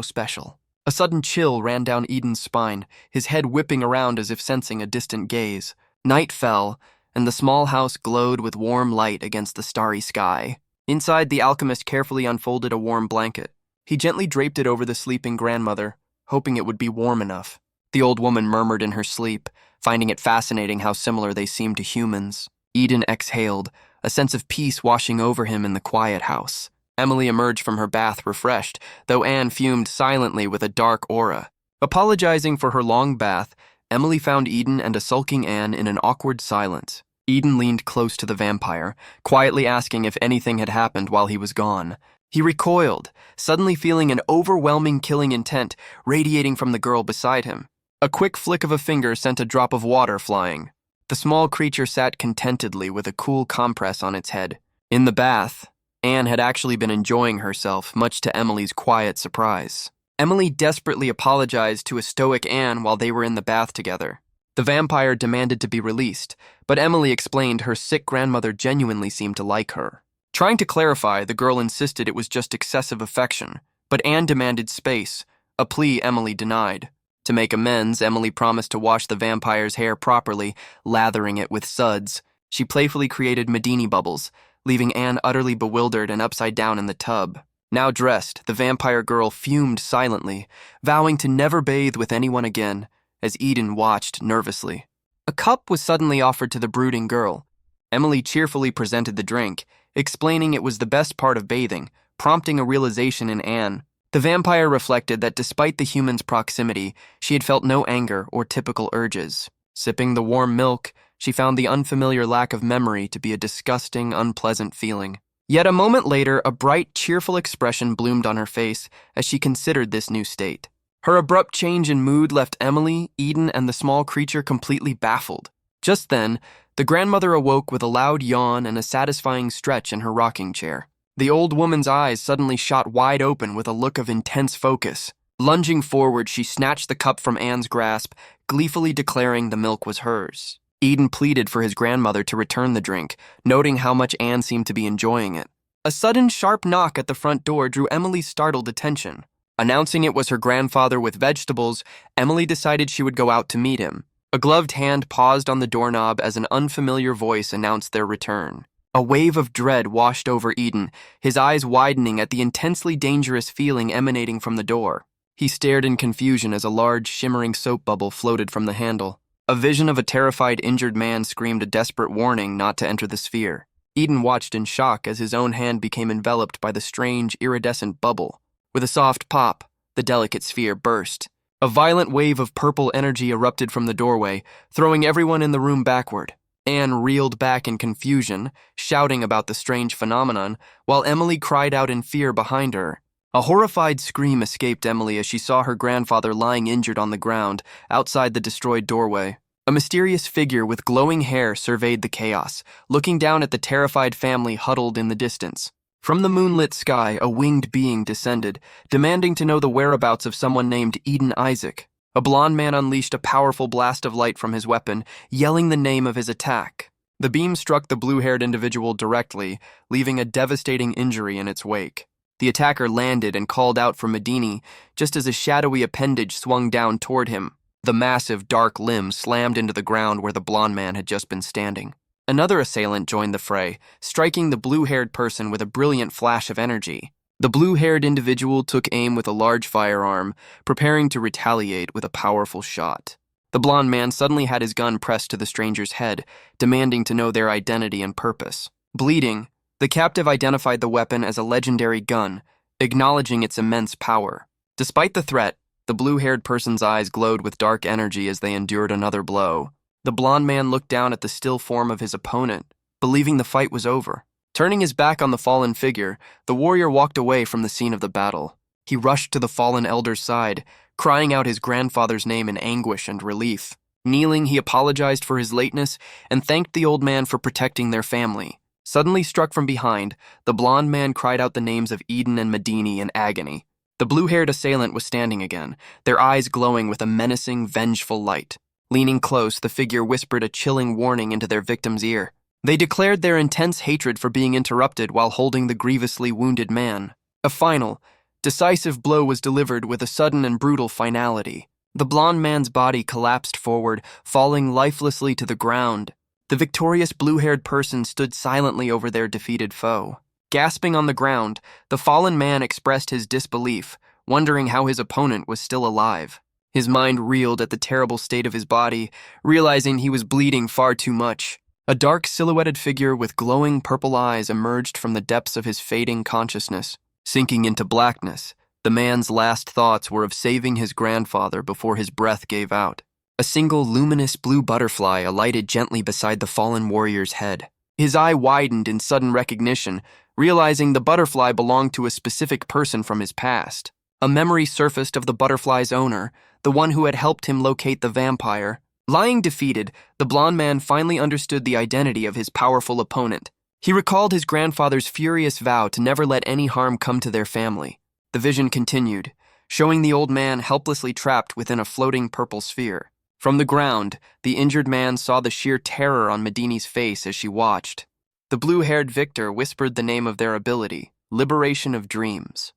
special. A sudden chill ran down Eden's spine, his head whipping around as if sensing a distant gaze. Night fell, and the small house glowed with warm light against the starry sky. Inside, the alchemist carefully unfolded a warm blanket. He gently draped it over the sleeping grandmother, hoping it would be warm enough. The old woman murmured in her sleep, finding it fascinating how similar they seemed to humans. Eden exhaled, a sense of peace washing over him in the quiet house. Emily emerged from her bath refreshed, though Anne fumed silently with a dark aura. Apologizing for her long bath, Emily found Eden and a sulking Anne in an awkward silence. Eden leaned close to the vampire, quietly asking if anything had happened while he was gone. He recoiled, suddenly feeling an overwhelming killing intent radiating from the girl beside him. A quick flick of a finger sent a drop of water flying. The small creature sat contentedly with a cool compress on its head. In the bath, Anne had actually been enjoying herself, much to Emily's quiet surprise. Emily desperately apologized to a stoic Anne while they were in the bath together. The vampire demanded to be released, but Emily explained her sick grandmother genuinely seemed to like her. Trying to clarify, the girl insisted it was just excessive affection, but Anne demanded space, a plea Emily denied. To make amends, Emily promised to wash the vampire's hair properly, lathering it with suds. She playfully created Medini bubbles, leaving Anne utterly bewildered and upside down in the tub. Now dressed, the vampire girl fumed silently, vowing to never bathe with anyone again, as Eden watched nervously. A cup was suddenly offered to the brooding girl. Emily cheerfully presented the drink, explaining it was the best part of bathing, prompting a realization in Anne. The vampire reflected that despite the human's proximity, she had felt no anger or typical urges. Sipping the warm milk, she found the unfamiliar lack of memory to be a disgusting, unpleasant feeling. Yet a moment later, a bright, cheerful expression bloomed on her face as she considered this new state. Her abrupt change in mood left Emily, Eden, and the small creature completely baffled. Just then, the grandmother awoke with a loud yawn and a satisfying stretch in her rocking chair. The old woman's eyes suddenly shot wide open with a look of intense focus. Lunging forward, she snatched the cup from Anne's grasp, gleefully declaring the milk was hers. Eden pleaded for his grandmother to return the drink, noting how much Anne seemed to be enjoying it. A sudden, sharp knock at the front door drew Emily's startled attention. Announcing it was her grandfather with vegetables, Emily decided she would go out to meet him. A gloved hand paused on the doorknob as an unfamiliar voice announced their return. A wave of dread washed over Eden, his eyes widening at the intensely dangerous feeling emanating from the door. He stared in confusion as a large, shimmering soap bubble floated from the handle. A vision of a terrified, injured man screamed a desperate warning not to enter the sphere. Eden watched in shock as his own hand became enveloped by the strange, iridescent bubble. With a soft pop, the delicate sphere burst. A violent wave of purple energy erupted from the doorway, throwing everyone in the room backward. Anne reeled back in confusion, shouting about the strange phenomenon, while Emily cried out in fear behind her. A horrified scream escaped Emily as she saw her grandfather lying injured on the ground, outside the destroyed doorway. A mysterious figure with glowing hair surveyed the chaos, looking down at the terrified family huddled in the distance. From the moonlit sky, a winged being descended, demanding to know the whereabouts of someone named Eden Isaac. A blond man unleashed a powerful blast of light from his weapon, yelling the name of his attack. The beam struck the blue-haired individual directly, leaving a devastating injury in its wake. The attacker landed and called out for Medini, just as a shadowy appendage swung down toward him. The massive, dark limb slammed into the ground where the blond man had just been standing. Another assailant joined the fray, striking the blue-haired person with a brilliant flash of energy. The blue-haired individual took aim with a large firearm, preparing to retaliate with a powerful shot. The blond man suddenly had his gun pressed to the stranger's head, demanding to know their identity and purpose. Bleeding, the captive identified the weapon as a legendary gun, acknowledging its immense power. Despite the threat, the blue-haired person's eyes glowed with dark energy as they endured another blow. The blond man looked down at the still form of his opponent, believing the fight was over. Turning his back on the fallen figure, the warrior walked away from the scene of the battle. He rushed to the fallen elder's side, crying out his grandfather's name in anguish and relief. Kneeling, he apologized for his lateness and thanked the old man for protecting their family. Suddenly struck from behind, the blonde man cried out the names of Eden and Medini in agony. The blue-haired assailant was standing again, their eyes glowing with a menacing, vengeful light. Leaning close, the figure whispered a chilling warning into their victim's ear. They declared their intense hatred for being interrupted while holding the grievously wounded man. A final, decisive blow was delivered with a sudden and brutal finality. The blonde man's body collapsed forward, falling lifelessly to the ground. The victorious blue-haired person stood silently over their defeated foe. Gasping on the ground, the fallen man expressed his disbelief, wondering how his opponent was still alive. His mind reeled at the terrible state of his body, realizing he was bleeding far too much. A dark silhouetted figure with glowing purple eyes emerged from the depths of his fading consciousness. Sinking into blackness, the man's last thoughts were of saving his grandfather before his breath gave out. A single luminous blue butterfly alighted gently beside the fallen warrior's head. His eye widened in sudden recognition, realizing the butterfly belonged to a specific person from his past. A memory surfaced of the butterfly's owner, the one who had helped him locate the vampire. Lying defeated, the blonde man finally understood the identity of his powerful opponent. He recalled his grandfather's furious vow to never let any harm come to their family. The vision continued, showing the old man helplessly trapped within a floating purple sphere. From the ground, the injured man saw the sheer terror on Medini's face as she watched. The blue-haired victor whispered the name of their ability, Liberation of Dreams.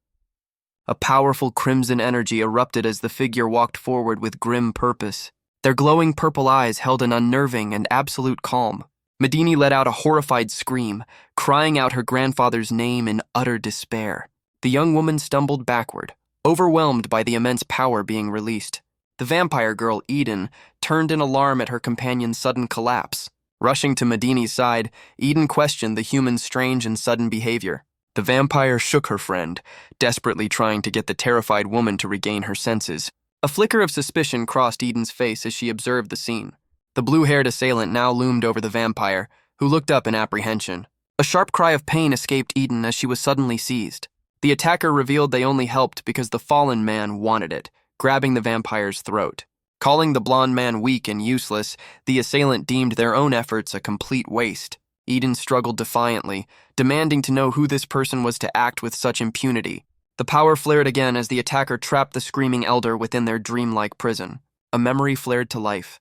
A powerful crimson energy erupted as the figure walked forward with grim purpose. Their glowing purple eyes held an unnerving and absolute calm. Medini let out a horrified scream, crying out her grandfather's name in utter despair. The young woman stumbled backward, overwhelmed by the immense power being released. The vampire girl, Eden, turned in alarm at her companion's sudden collapse. Rushing to Medini's side, Eden questioned the human's strange and sudden behavior. The vampire shook her friend, desperately trying to get the terrified woman to regain her senses. A flicker of suspicion crossed Eden's face as she observed the scene. The blue-haired assailant now loomed over the vampire, who looked up in apprehension. A sharp cry of pain escaped Eden as she was suddenly seized. The attacker revealed they only helped because the fallen man wanted it, grabbing the vampire's throat. Calling the blonde man weak and useless, the assailant deemed their own efforts a complete waste. Eden struggled defiantly, demanding to know who this person was to act with such impunity. The power flared again as the attacker trapped the screaming elder within their dreamlike prison. A memory flared to life.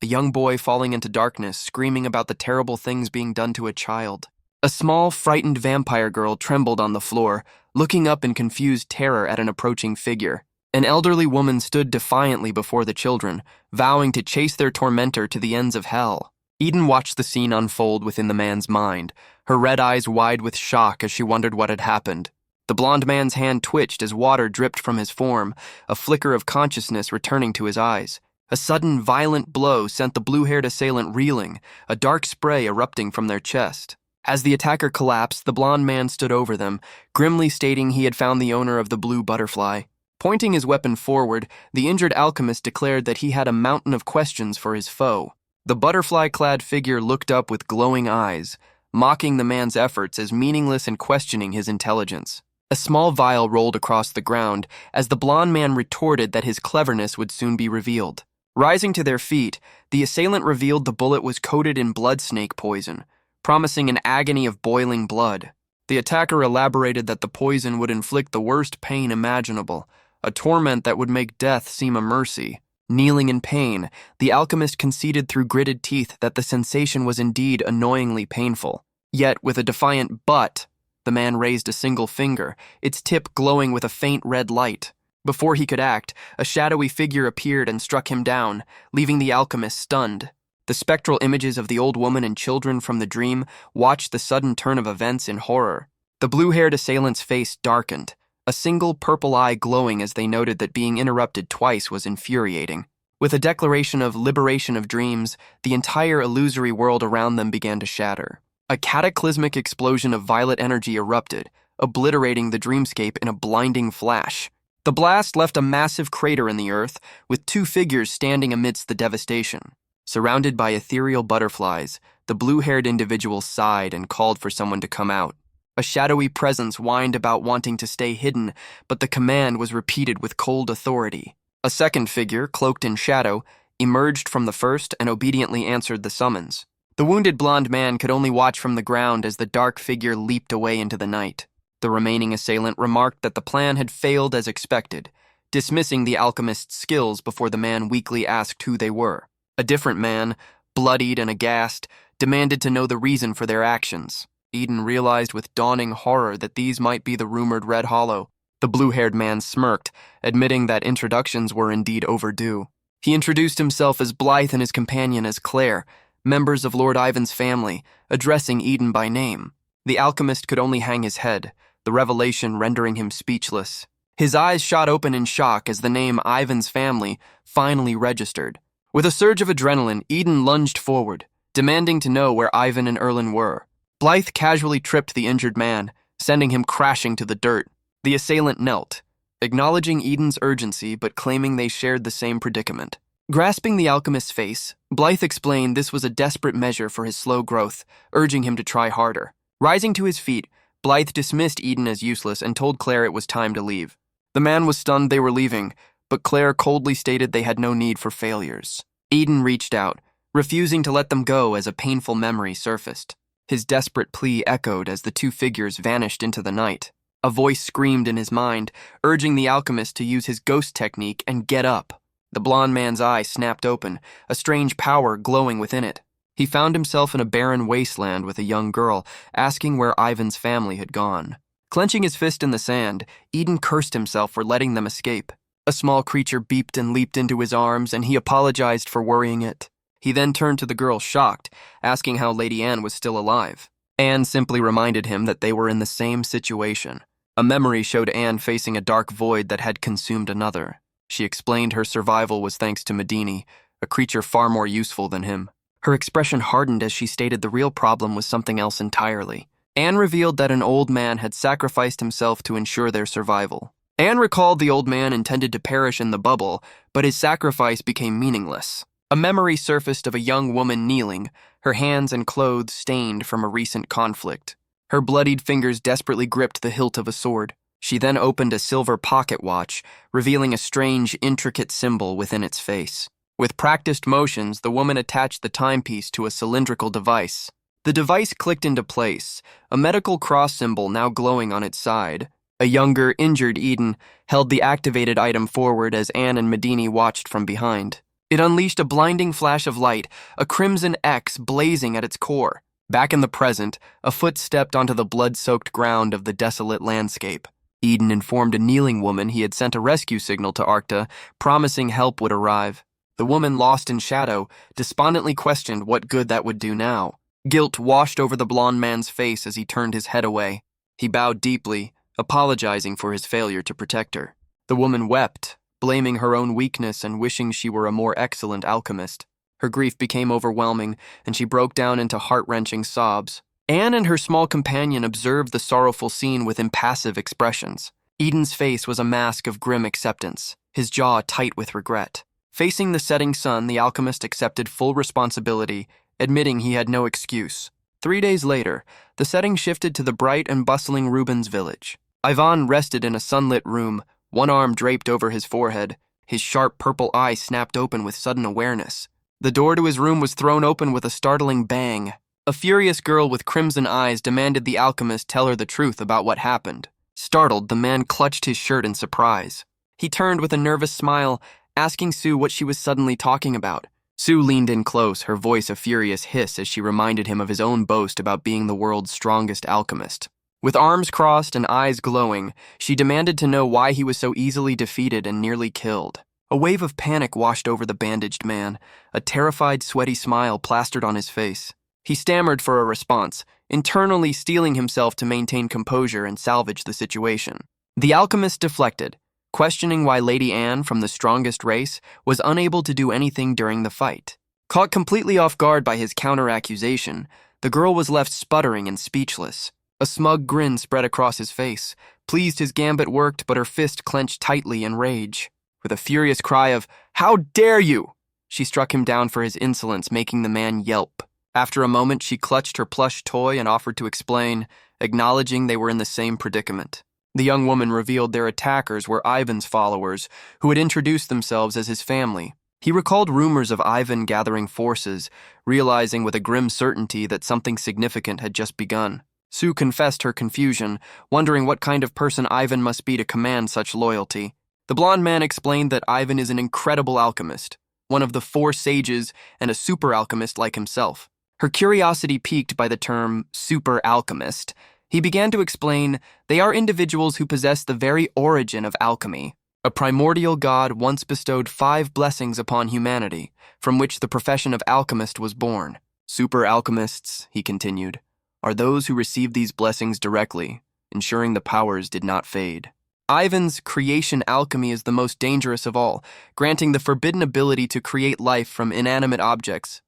A young boy falling into darkness, screaming about the terrible things being done to a child. A small, frightened vampire girl trembled on the floor, looking up in confused terror at an approaching figure. An elderly woman stood defiantly before the children, vowing to chase their tormentor to the ends of hell. Eden watched the scene unfold within the man's mind, her red eyes wide with shock as she wondered what had happened. The blonde man's hand twitched as water dripped from his form, a flicker of consciousness returning to his eyes. A sudden, violent blow sent the blue-haired assailant reeling, a dark spray erupting from their chest. As the attacker collapsed, the blonde man stood over them, grimly stating he had found the owner of the blue butterfly. Pointing his weapon forward, the injured alchemist declared that he had a mountain of questions for his foe. The butterfly-clad figure looked up with glowing eyes, mocking the man's efforts as meaningless and questioning his intelligence. A small vial rolled across the ground as the blonde man retorted that his cleverness would soon be revealed. Rising to their feet, the assailant revealed the bullet was coated in blood snake poison, promising an agony of boiling blood. The attacker elaborated that the poison would inflict the worst pain imaginable, a torment that would make death seem a mercy. Kneeling in pain, the alchemist conceded through gritted teeth that the sensation was indeed annoyingly painful. Yet, with a defiant "but," the man raised a single finger, its tip glowing with a faint red light. Before he could act, a shadowy figure appeared and struck him down, leaving the alchemist stunned. The spectral images of the old woman and children from the dream watched the sudden turn of events in horror. The blue-haired assailant's face darkened, a single purple eye glowing as they noted that being interrupted twice was infuriating. With a declaration of liberation of dreams, the entire illusory world around them began to shatter. A cataclysmic explosion of violet energy erupted, obliterating the dreamscape in a blinding flash. The blast left a massive crater in the earth, with two figures standing amidst the devastation. Surrounded by ethereal butterflies, the blue-haired individual sighed and called for someone to come out. A shadowy presence whined about wanting to stay hidden, but the command was repeated with cold authority. A second figure, cloaked in shadow, emerged from the first and obediently answered the summons. The wounded blonde man could only watch from the ground as the dark figure leaped away into the night. The remaining assailant remarked that the plan had failed as expected, dismissing the alchemist's skills before the man weakly asked who they were. A different man, bloodied and aghast, demanded to know the reason for their actions. Eden realized with dawning horror that these might be the rumored Red Hollow. The blue-haired man smirked, admitting that introductions were indeed overdue. He introduced himself as Blythe and his companion as Claire, members of Lord Ivan's family, addressing Eden by name. The alchemist could only hang his head, the revelation rendering him speechless. His eyes shot open in shock as the name Ivan's family finally registered. With a surge of adrenaline, Eden lunged forward, demanding to know where Ivan and Erlen were. Blythe casually tripped the injured man, sending him crashing to the dirt. The assailant knelt, acknowledging Eden's urgency but claiming they shared the same predicament. Grasping the alchemist's face, Blythe explained this was a desperate measure for his slow growth, urging him to try harder. Rising to his feet, Blythe dismissed Eden as useless and told Claire it was time to leave. The man was stunned they were leaving, but Claire coldly stated they had no need for failures. Eden reached out, refusing to let them go as a painful memory surfaced. His desperate plea echoed as the two figures vanished into the night. A voice screamed in his mind, urging the alchemist to use his ghost technique and get up. The blond man's eye snapped open, a strange power glowing within it. He found himself in a barren wasteland with a young girl, asking where Ivan's family had gone. Clenching his fist in the sand, Eden cursed himself for letting them escape. A small creature beeped and leaped into his arms, and he apologized for worrying it. He then turned to the girl, shocked, asking how Lady Anne was still alive. Anne simply reminded him that they were in the same situation. A memory showed Anne facing a dark void that had consumed another. She explained her survival was thanks to Medini, a creature far more useful than him. Her expression hardened as she stated the real problem was something else entirely. Anne revealed that an old man had sacrificed himself to ensure their survival. Anne recalled the old man intended to perish in the bubble, but his sacrifice became meaningless. A memory surfaced of a young woman kneeling, her hands and clothes stained from a recent conflict. Her bloodied fingers desperately gripped the hilt of a sword. She then opened a silver pocket watch, revealing a strange, intricate symbol within its face. With practiced motions, the woman attached the timepiece to a cylindrical device. The device clicked into place, a medical cross symbol now glowing on its side. A younger, injured Eden held the activated item forward as Anne and Medini watched from behind. It unleashed a blinding flash of light, a crimson X blazing at its core. Back in the present, a foot stepped onto the blood-soaked ground of the desolate landscape. Eden informed a kneeling woman he had sent a rescue signal to Arcta, promising help would arrive. The woman, lost in shadow, despondently questioned what good that would do now. Guilt washed over the blond man's face as he turned his head away. He bowed deeply, apologizing for his failure to protect her. The woman wept, blaming her own weakness and wishing she were a more excellent alchemist. Her grief became overwhelming, and she broke down into heart-wrenching sobs. Anne and her small companion observed the sorrowful scene with impassive expressions. Eden's face was a mask of grim acceptance, his jaw tight with regret. Facing the setting sun, the alchemist accepted full responsibility, admitting he had no excuse. 3 days later, the setting shifted to the bright and bustling Rubens village. Ivan rested in a sunlit room, one arm draped over his forehead. His sharp purple eye snapped open with sudden awareness. The door to his room was thrown open with a startling bang. A furious girl with crimson eyes demanded the alchemist tell her the truth about what happened. Startled, the man clutched his shirt in surprise. He turned with a nervous smile, asking Sue what she was suddenly talking about. Sue leaned in close, her voice a furious hiss as she reminded him of his own boast about being the world's strongest alchemist. With arms crossed and eyes glowing, she demanded to know why he was so easily defeated and nearly killed. A wave of panic washed over the bandaged man, a terrified, sweaty smile plastered on his face. He stammered for a response, internally steeling himself to maintain composure and salvage the situation. The alchemist deflected, questioning why Lady Anne, from the strongest race, was unable to do anything during the fight. Caught completely off guard by his counter-accusation, the girl was left sputtering and speechless. A smug grin spread across his face. Pleased his gambit worked, but her fist clenched tightly in rage. With a furious cry of, "How dare you!" she struck him down for his insolence, making the man yelp. After a moment, she clutched her plush toy and offered to explain, acknowledging they were in the same predicament. The young woman revealed their attackers were Ivan's followers, who had introduced themselves as his family. He recalled rumors of Ivan gathering forces, realizing with a grim certainty that something significant had just begun. Sue confessed her confusion, wondering what kind of person Ivan must be to command such loyalty. The blond man explained that Ivan is an incredible alchemist, one of the 4 sages and a super alchemist like himself. Her curiosity piqued by the term super alchemist, he began to explain they are individuals who possess the very origin of alchemy. A primordial god once bestowed 5 blessings upon humanity, from which the profession of alchemist was born. Super alchemists, he continued, are those who receive these blessings directly, ensuring the powers did not fade. Ivan's creation alchemy is the most dangerous of all, granting the forbidden ability to create life from inanimate objects.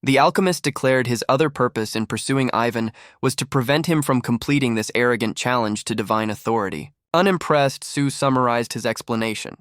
The alchemist declared his other purpose in pursuing Ivan was to prevent him from completing this arrogant challenge to divine authority. Unimpressed, Sue summarized his explanation.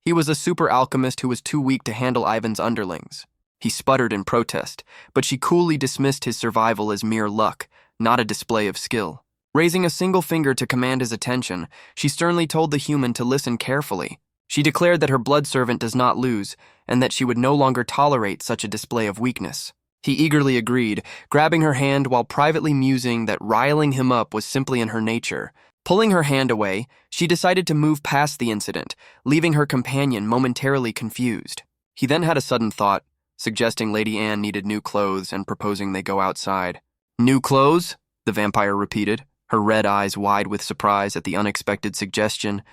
He was a super alchemist who was too weak to handle Ivan's underlings. He sputtered in protest, but she coolly dismissed his survival as mere luck, not a display of skill. Raising a single finger to command his attention, she sternly told the human to listen carefully. She declared that her blood servant does not lose, and that she would no longer tolerate such a display of weakness. He eagerly agreed, grabbing her hand while privately musing that riling him up was simply in her nature. Pulling her hand away, she decided to move past the incident, leaving her companion momentarily confused. He then had a sudden thought, suggesting Lady Anne needed new clothes and proposing they go outside. "New clothes?" the vampire repeated, her red eyes wide with surprise at the unexpected suggestion.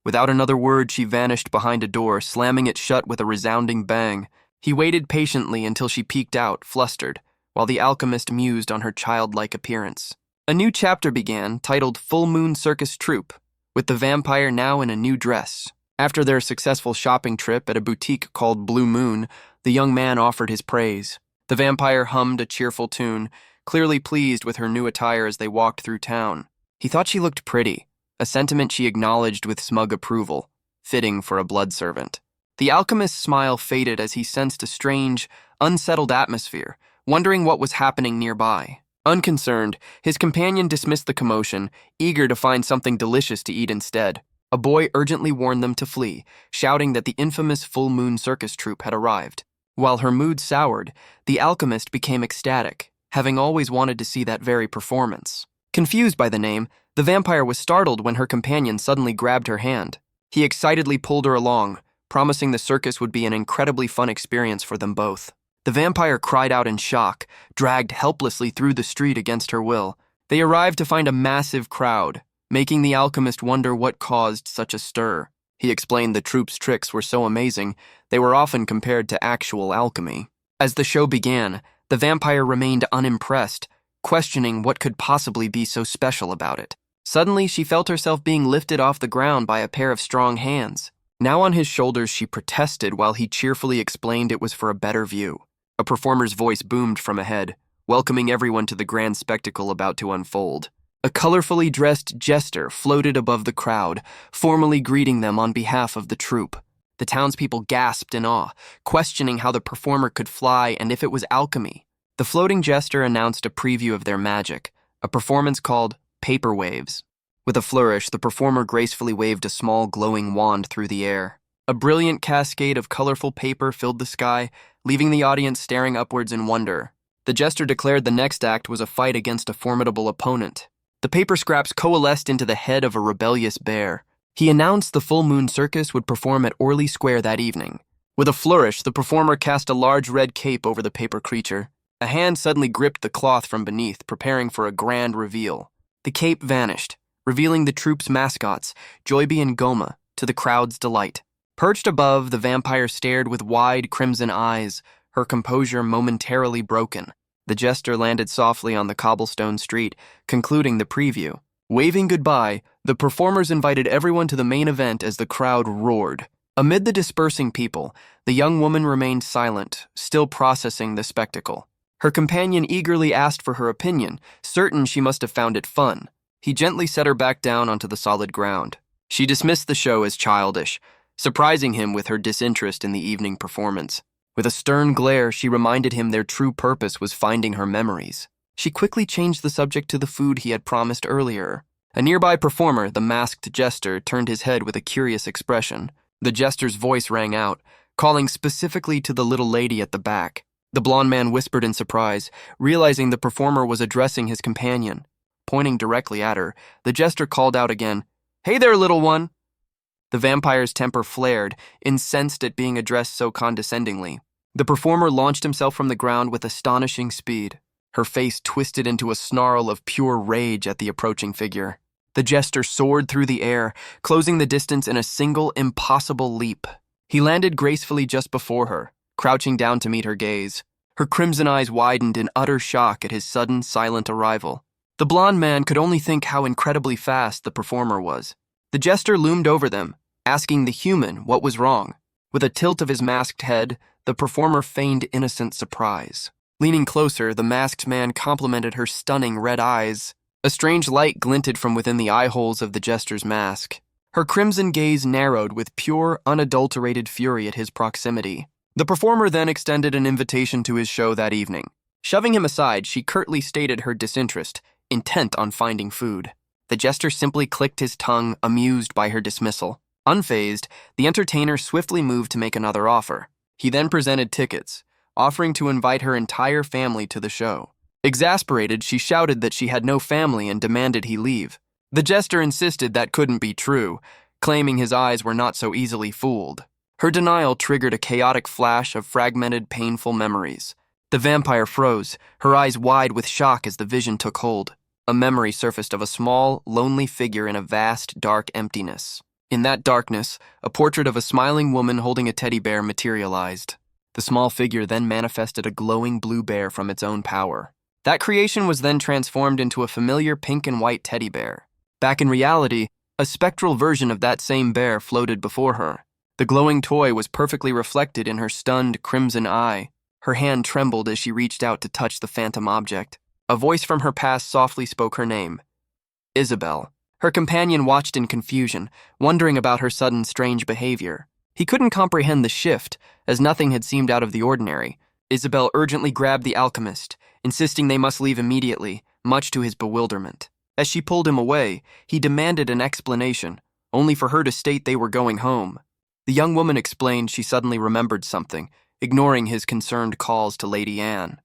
Without another word, she vanished behind a door, slamming it shut with a resounding bang. He waited patiently until she peeked out, flustered, while the alchemist mused on her childlike appearance. A new chapter began, titled Full Moon Circus Troupe, with the vampire now in a new dress. After their successful shopping trip at a boutique called Blue Moon, the young man offered his praise. The vampire hummed a cheerful tune, clearly pleased with her new attire as they walked through town. He thought she looked pretty, a sentiment she acknowledged with smug approval, fitting for a blood servant. The alchemist's smile faded as he sensed a strange, unsettled atmosphere, wondering what was happening nearby. Unconcerned, his companion dismissed the commotion, eager to find something delicious to eat instead. A boy urgently warned them to flee, shouting that the infamous full moon circus troupe had arrived. While her mood soured, the alchemist became ecstatic, having always wanted to see that very performance. Confused by the name, the vampire was startled when her companion suddenly grabbed her hand. He excitedly pulled her along, promising the circus would be an incredibly fun experience for them both. The vampire cried out in shock, dragged helplessly through the street against her will. They arrived to find a massive crowd, making the alchemist wonder what caused such a stir. He explained the troupe's tricks were so amazing, they were often compared to actual alchemy. As the show began, the vampire remained unimpressed, questioning what could possibly be so special about it. Suddenly, she felt herself being lifted off the ground by a pair of strong hands. Now on his shoulders, she protested while he cheerfully explained it was for a better view. A performer's voice boomed from ahead, welcoming everyone to the grand spectacle about to unfold. A colorfully dressed jester floated above the crowd, formally greeting them on behalf of the troupe. The townspeople gasped in awe, questioning how the performer could fly and if it was alchemy. The floating jester announced a preview of their magic, a performance called Paper Waves. With a flourish, the performer gracefully waved a small glowing wand through the air. A brilliant cascade of colorful paper filled the sky, leaving the audience staring upwards in wonder. The jester declared the next act was a fight against a formidable opponent. The paper scraps coalesced into the head of a rebellious bear. He announced the Full Moon Circus would perform at Orley Square that evening. With a flourish, the performer cast a large red cape over the paper creature. A hand suddenly gripped the cloth from beneath, preparing for a grand reveal. The cape vanished, revealing the troupe's mascots, Joyby and Goma, to the crowd's delight. Perched above, the vampire stared with wide crimson eyes, her composure momentarily broken. The jester landed softly on the cobblestone street, concluding the preview. Waving goodbye, the performers invited everyone to the main event as the crowd roared. Amid the dispersing people, the young woman remained silent, still processing the spectacle. Her companion eagerly asked for her opinion, certain she must have found it fun. He gently set her back down onto the solid ground. She dismissed the show as childish, surprising him with her disinterest in the evening performance. With a stern glare, she reminded him their true purpose was finding her memories. She quickly changed the subject to the food he had promised earlier. A nearby performer, the masked jester, turned his head with a curious expression. The jester's voice rang out, calling specifically to the little lady at the back. The blond man whispered in surprise, realizing the performer was addressing his companion. Pointing directly at her, the jester called out again, "Hey there, little one!" The vampire's temper flared, incensed at being addressed so condescendingly. The performer launched himself from the ground with astonishing speed. Her face twisted into a snarl of pure rage at the approaching figure. The jester soared through the air, closing the distance in a single impossible leap. He landed gracefully just before her, crouching down to meet her gaze. Her crimson eyes widened in utter shock at his sudden, silent arrival. The blond man could only think how incredibly fast the performer was. The jester loomed over them, asking the human what was wrong. With a tilt of his masked head, the performer feigned innocent surprise. Leaning closer, the masked man complimented her stunning red eyes. A strange light glinted from within the eye holes of the jester's mask. Her crimson gaze narrowed with pure, unadulterated fury at his proximity. The performer then extended an invitation to his show that evening. Shoving him aside, she curtly stated her disinterest, intent on finding food. The jester simply clicked his tongue, amused by her dismissal. Unfazed, the entertainer swiftly moved to make another offer. He then presented tickets, offering to invite her entire family to the show. Exasperated, she shouted that she had no family and demanded he leave. The jester insisted that couldn't be true, claiming his eyes were not so easily fooled. Her denial triggered a chaotic flash of fragmented, painful memories. The vampire froze, her eyes wide with shock as the vision took hold. A memory surfaced of a small, lonely figure in a vast, dark emptiness. In that darkness, a portrait of a smiling woman holding a teddy bear materialized. The small figure then manifested a glowing blue bear from its own power. That creation was then transformed into a familiar pink and white teddy bear. Back in reality, a spectral version of that same bear floated before her. The glowing toy was perfectly reflected in her stunned crimson eye. Her hand trembled as she reached out to touch the phantom object. A voice from her past softly spoke her name. Isabel. Her companion watched in confusion, wondering about her sudden strange behavior. He couldn't comprehend the shift, as nothing had seemed out of the ordinary. Isabel urgently grabbed the alchemist, insisting they must leave immediately, much to his bewilderment. As she pulled him away, he demanded an explanation, only for her to state they were going home. The young woman explained she suddenly remembered something, ignoring his concerned calls to Lady Anne.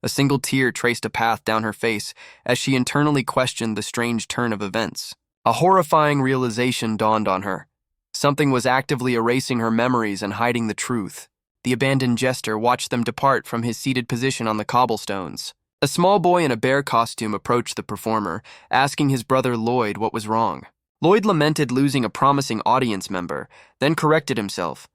A single tear traced a path down her face as she internally questioned the strange turn of events. A horrifying realization dawned on her. Something was actively erasing her memories and hiding the truth. The abandoned jester watched them depart from his seated position on the cobblestones. A small boy in a bear costume approached the performer, asking his brother Lloyd what was wrong. Lloyd lamented losing a promising audience member, then corrected himself,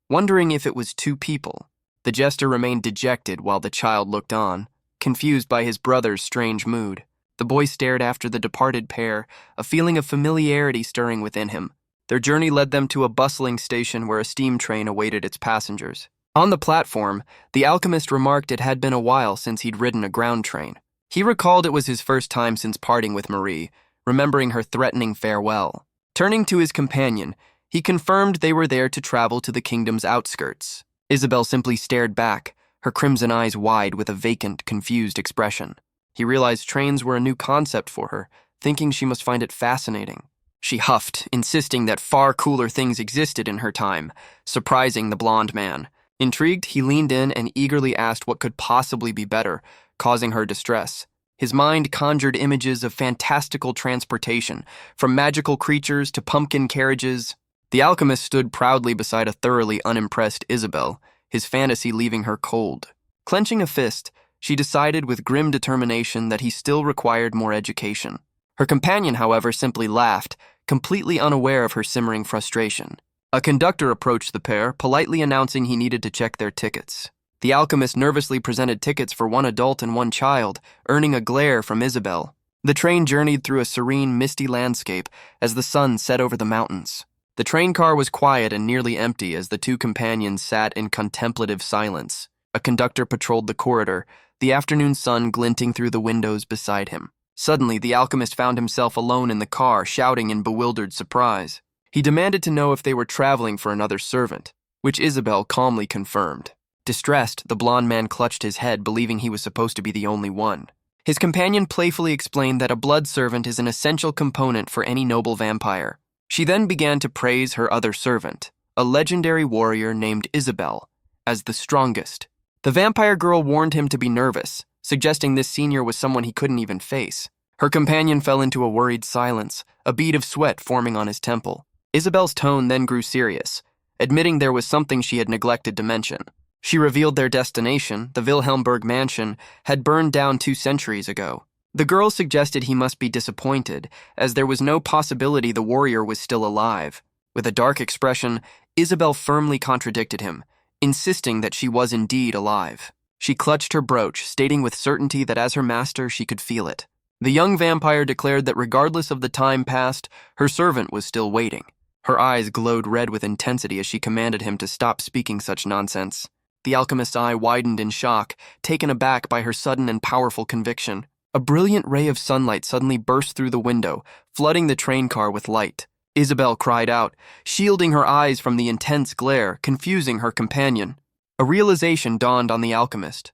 wondering if it was two people. The jester remained dejected while the child looked on, confused by his brother's strange mood. The boy stared after the departed pair, a feeling of familiarity stirring within him. Their journey led them to a bustling station where a steam train awaited its passengers. On the platform, the alchemist remarked it had been a while since he'd ridden a ground train. He recalled it was his first time since parting with Marie, remembering her threatening farewell. Turning to his companion, he confirmed they were there to travel to the kingdom's outskirts. Isabel simply stared back, her crimson eyes wide with a vacant, confused expression. He realized trains were a new concept for her, thinking she must find it fascinating. She huffed, insisting that far cooler things existed in her time, surprising the blond man. Intrigued, he leaned in and eagerly asked what could possibly be better, causing her distress. His mind conjured images of fantastical transportation, from magical creatures to pumpkin carriages. The alchemist stood proudly beside a thoroughly unimpressed Isabel, his fantasy leaving her cold. Clenching a fist, she decided with grim determination that he still required more education. Her companion, however, simply laughed, completely unaware of her simmering frustration. A conductor approached the pair, politely announcing he needed to check their tickets. The alchemist nervously presented tickets for one adult and one child, earning a glare from Isabel. The train journeyed through a serene, misty landscape as the sun set over the mountains. The train car was quiet and nearly empty as the two companions sat in contemplative silence. A conductor patrolled the corridor, the afternoon sun glinting through the windows beside him. Suddenly, the alchemist found himself alone in the car, shouting in bewildered surprise. He demanded to know if they were traveling for another servant, which Isabel calmly confirmed. Distressed, the blond man clutched his head, believing he was supposed to be the only one. His companion playfully explained that a blood servant is an essential component for any noble vampire. She then began to praise her other servant, a legendary warrior named Isabel, as the strongest. The vampire girl warned him to be nervous, suggesting this senior was someone he couldn't even face. Her companion fell into a worried silence, a bead of sweat forming on his temple. Isabel's tone then grew serious, admitting there was something she had neglected to mention. She revealed their destination, the Wilhelmberg mansion, had burned down 2 centuries ago. The girl suggested he must be disappointed, as there was no possibility the warrior was still alive. With a dark expression, Isabel firmly contradicted him, insisting that she was indeed alive. She clutched her brooch, stating with certainty that as her master she could feel it. The young vampire declared that regardless of the time passed, her servant was still waiting. Her eyes glowed red with intensity as she commanded him to stop speaking such nonsense. The alchemist's eye widened in shock, taken aback by her sudden and powerful conviction. A brilliant ray of sunlight suddenly burst through the window, flooding the train car with light. Isabel cried out, shielding her eyes from the intense glare, confusing her companion. A realization dawned on the alchemist.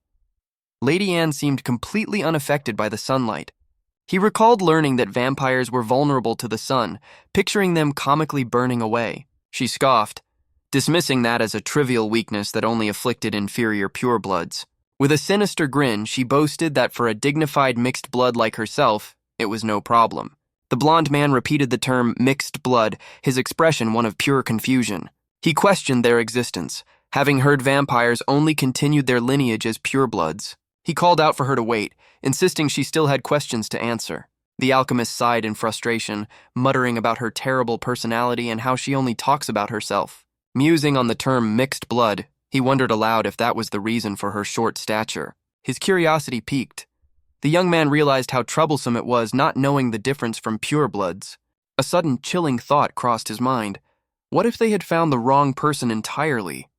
Lady Anne seemed completely unaffected by the sunlight. He recalled learning that vampires were vulnerable to the sun, picturing them comically burning away. She scoffed, dismissing that as a trivial weakness that only afflicted inferior purebloods. With a sinister grin, she boasted that for a dignified mixed blood like herself, it was no problem. The blond man repeated the term mixed blood, his expression one of pure confusion. He questioned their existence, having heard vampires only continued their lineage as purebloods. He called out for her to wait, insisting she still had questions to answer. The alchemist sighed in frustration, muttering about her terrible personality and how she only talks about herself. Musing on the term mixed blood, he wondered aloud if that was the reason for her short stature. His curiosity piqued. The young man realized how troublesome it was not knowing the difference from purebloods. A sudden chilling thought crossed his mind. What if they had found the wrong person entirely?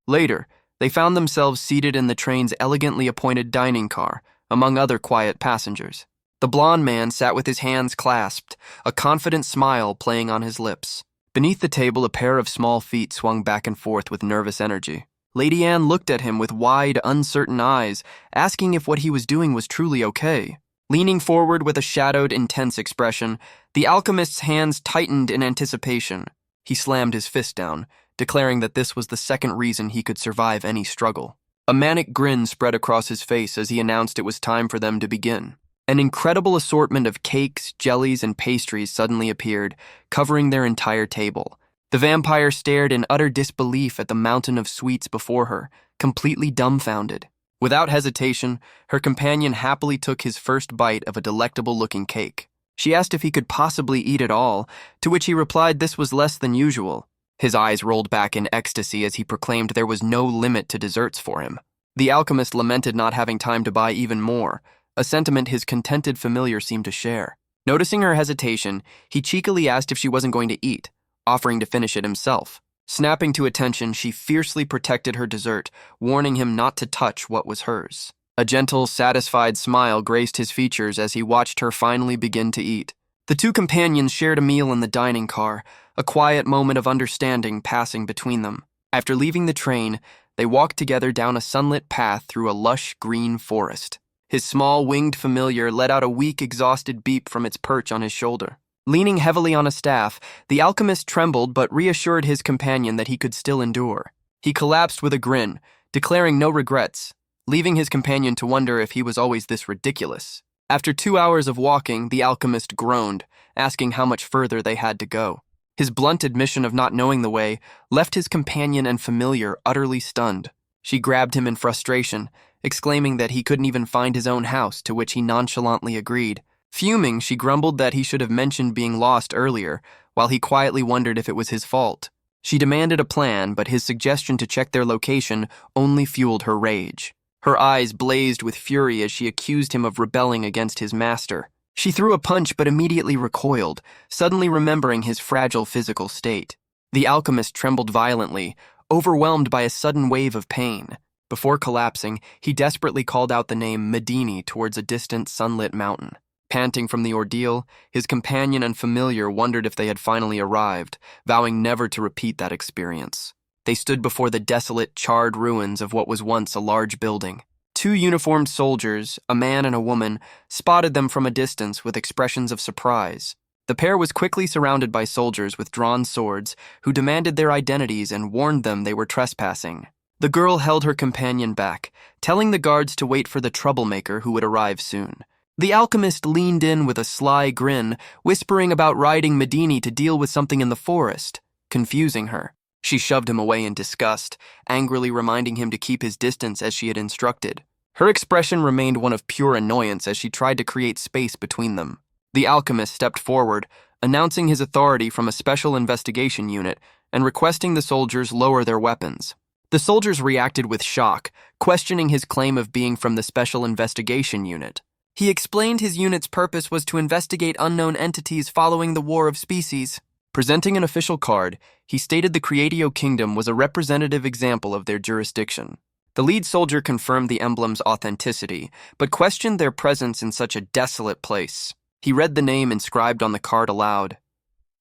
Later, they found themselves seated in the train's elegantly appointed dining car, among other quiet passengers. The blond man sat with his hands clasped, a confident smile playing on his lips. Beneath the table, a pair of small feet swung back and forth with nervous energy. Lady Anne looked at him with wide, uncertain eyes, asking if what he was doing was truly okay. Leaning forward with a shadowed, intense expression, the alchemist's hands tightened in anticipation. He slammed his fist down, declaring that this was the second reason he could survive any struggle. A manic grin spread across his face as he announced it was time for them to begin. An incredible assortment of cakes, jellies, and pastries suddenly appeared, covering their entire table. The vampire stared in utter disbelief at the mountain of sweets before her, completely dumbfounded. Without hesitation, her companion happily took his first bite of a delectable-looking cake. She asked if he could possibly eat it all, to which he replied this was less than usual. His eyes rolled back in ecstasy as he proclaimed there was no limit to desserts for him. The alchemist lamented not having time to buy even more, a sentiment his contented familiar seemed to share. Noticing her hesitation, he cheekily asked if she wasn't going to eat, offering to finish it himself. Snapping to attention, she fiercely protected her dessert, warning him not to touch what was hers. A gentle, satisfied smile graced his features as he watched her finally begin to eat. The two companions shared a meal in the dining car, a quiet moment of understanding passing between them. After leaving the train, they walked together down a sunlit path through a lush green forest. His small, winged familiar let out a weak, exhausted beep from its perch on his shoulder. Leaning heavily on a staff, the alchemist trembled but reassured his companion that he could still endure. He collapsed with a grin, declaring no regrets, leaving his companion to wonder if he was always this ridiculous. After 2 hours of walking, the alchemist groaned, asking how much further they had to go. His blunt admission of not knowing the way left his companion and familiar utterly stunned. She grabbed him in frustration, exclaiming that he couldn't even find his own house, to which he nonchalantly agreed. Fuming, she grumbled that he should have mentioned being lost earlier, while he quietly wondered if it was his fault. She demanded a plan, but his suggestion to check their location only fueled her rage. Her eyes blazed with fury as she accused him of rebelling against his master. She threw a punch but immediately recoiled, suddenly remembering his fragile physical state. The alchemist trembled violently, overwhelmed by a sudden wave of pain. Before collapsing, he desperately called out the name Medini towards a distant sunlit mountain. Panting from the ordeal, his companion and familiar wondered if they had finally arrived, vowing never to repeat that experience. They stood before the desolate, charred ruins of what was once a large building. 2 uniformed soldiers, a man and a woman, spotted them from a distance with expressions of surprise. The pair was quickly surrounded by soldiers with drawn swords who demanded their identities and warned them they were trespassing. The girl held her companion back, telling the guards to wait for the troublemaker who would arrive soon. The alchemist leaned in with a sly grin, whispering about riding Medini to deal with something in the forest, confusing her. She shoved him away in disgust, angrily reminding him to keep his distance as she had instructed. Her expression remained one of pure annoyance as she tried to create space between them. The alchemist stepped forward, announcing his authority from a special investigation unit and requesting the soldiers lower their weapons. The soldiers reacted with shock, questioning his claim of being from the special investigation unit. He explained his unit's purpose was to investigate unknown entities following the War of Species. Presenting an official card, he stated the Creatio Kingdom was a representative example of their jurisdiction. The lead soldier confirmed the emblem's authenticity, but questioned their presence in such a desolate place. He read the name inscribed on the card aloud.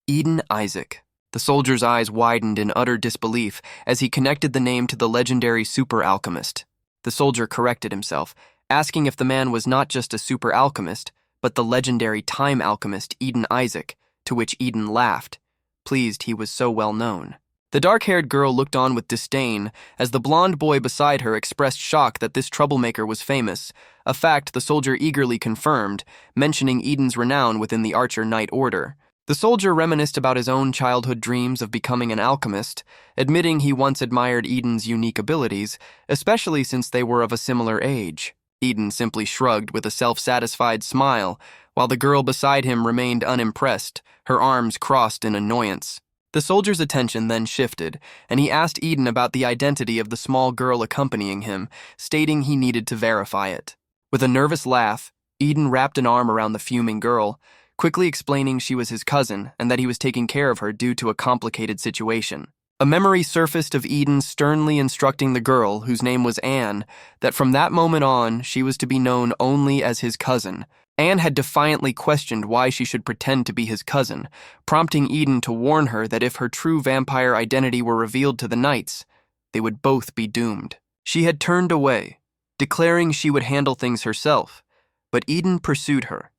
Eden Isaac. The soldier's eyes widened in utter disbelief as he connected the name to the legendary super alchemist. The soldier corrected himself, asking if the man was not just a super alchemist, but the legendary time alchemist Eden Isaac, to which Eden laughed, pleased he was so well known. The dark-haired girl looked on with disdain as the blonde boy beside her expressed shock that this troublemaker was famous, a fact the soldier eagerly confirmed, mentioning Eden's renown within the Archer Knight Order. The soldier reminisced about his own childhood dreams of becoming an alchemist, admitting he once admired Eden's unique abilities, especially since they were of a similar age. Eden simply shrugged with a self-satisfied smile, while the girl beside him remained unimpressed, her arms crossed in annoyance. The soldier's attention then shifted, and he asked Eden about the identity of the small girl accompanying him, stating he needed to verify it. With a nervous laugh, Eden wrapped an arm around the fuming girl, quickly explaining she was his cousin and that he was taking care of her due to a complicated situation. A memory surfaced of Eden sternly instructing the girl, whose name was Anne, that from that moment on she was to be known only as his cousin. Anne had defiantly questioned why she should pretend to be his cousin, prompting Eden to warn her that if her true vampire identity were revealed to the knights, they would both be doomed. She had turned away, declaring she would handle things herself, but Eden pursued her,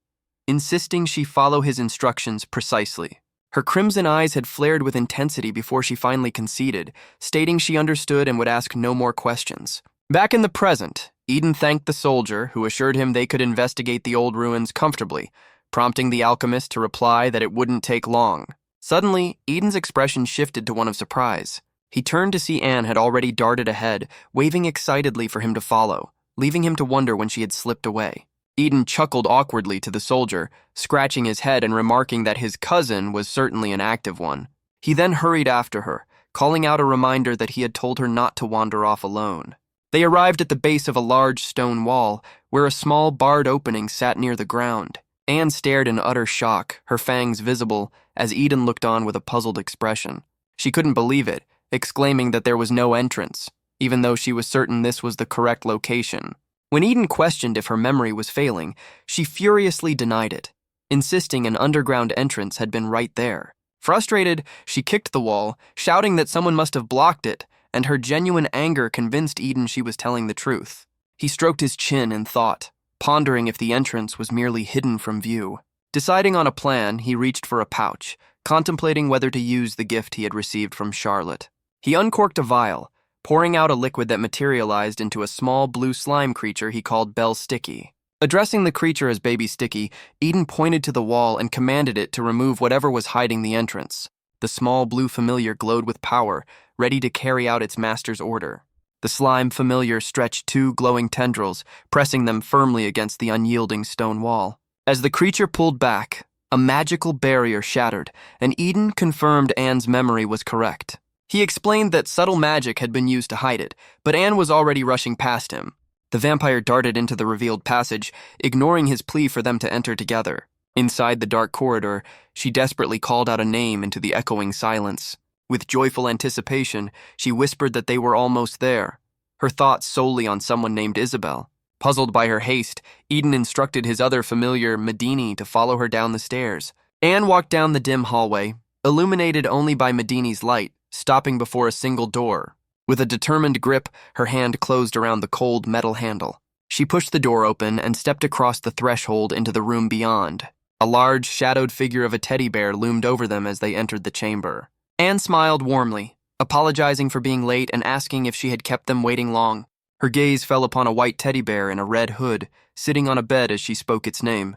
insisting she follow his instructions precisely. Her crimson eyes had flared with intensity before she finally conceded, stating she understood and would ask no more questions. Back in the present, Eden thanked the soldier, who assured him they could investigate the old ruins comfortably, prompting the alchemist to reply that it wouldn't take long. Suddenly, Eden's expression shifted to one of surprise. He turned to see Anne had already darted ahead, waving excitedly for him to follow, leaving him to wonder when she had slipped away. Eden chuckled awkwardly to the soldier, scratching his head and remarking that his cousin was certainly an active one. He then hurried after her, calling out a reminder that he had told her not to wander off alone. They arrived at the base of a large stone wall, where a small barred opening sat near the ground. Anne stared in utter shock, her fangs visible, as Eden looked on with a puzzled expression. She couldn't believe it, exclaiming that there was no entrance, even though she was certain this was the correct location. When Eden questioned if her memory was failing, she furiously denied it, insisting an underground entrance had been right there. Frustrated, she kicked the wall, shouting that someone must have blocked it, and her genuine anger convinced Eden she was telling the truth. He stroked his chin in thought, pondering if the entrance was merely hidden from view. Deciding on a plan, he reached for a pouch, contemplating whether to use the gift he had received from Charlotte. He uncorked a vial, pouring out a liquid that materialized into a small blue slime creature he called Bell Sticky. Addressing the creature as Baby Sticky, Eden pointed to the wall and commanded it to remove whatever was hiding the entrance. The small blue familiar glowed with power, ready to carry out its master's order. The slime familiar stretched two glowing tendrils, pressing them firmly against the unyielding stone wall. As the creature pulled back, a magical barrier shattered, and Eden confirmed Anne's memory was correct. He explained that subtle magic had been used to hide it, but Anne was already rushing past him. The vampire darted into the revealed passage, ignoring his plea for them to enter together. Inside the dark corridor, she desperately called out a name into the echoing silence. With joyful anticipation, she whispered that they were almost there, her thoughts solely on someone named Isabel. Puzzled by her haste, Eden instructed his other familiar, Medini, to follow her down the stairs. Anne walked down the dim hallway, illuminated only by Medini's light, stopping before a single door. With a determined grip, her hand closed around the cold metal handle. She pushed the door open and stepped across the threshold into the room beyond. A large, shadowed figure of a teddy bear loomed over them as they entered the chamber. Anne smiled warmly, apologizing for being late and asking if she had kept them waiting long. Her gaze fell upon a white teddy bear in a red hood, sitting on a bed as she spoke its name.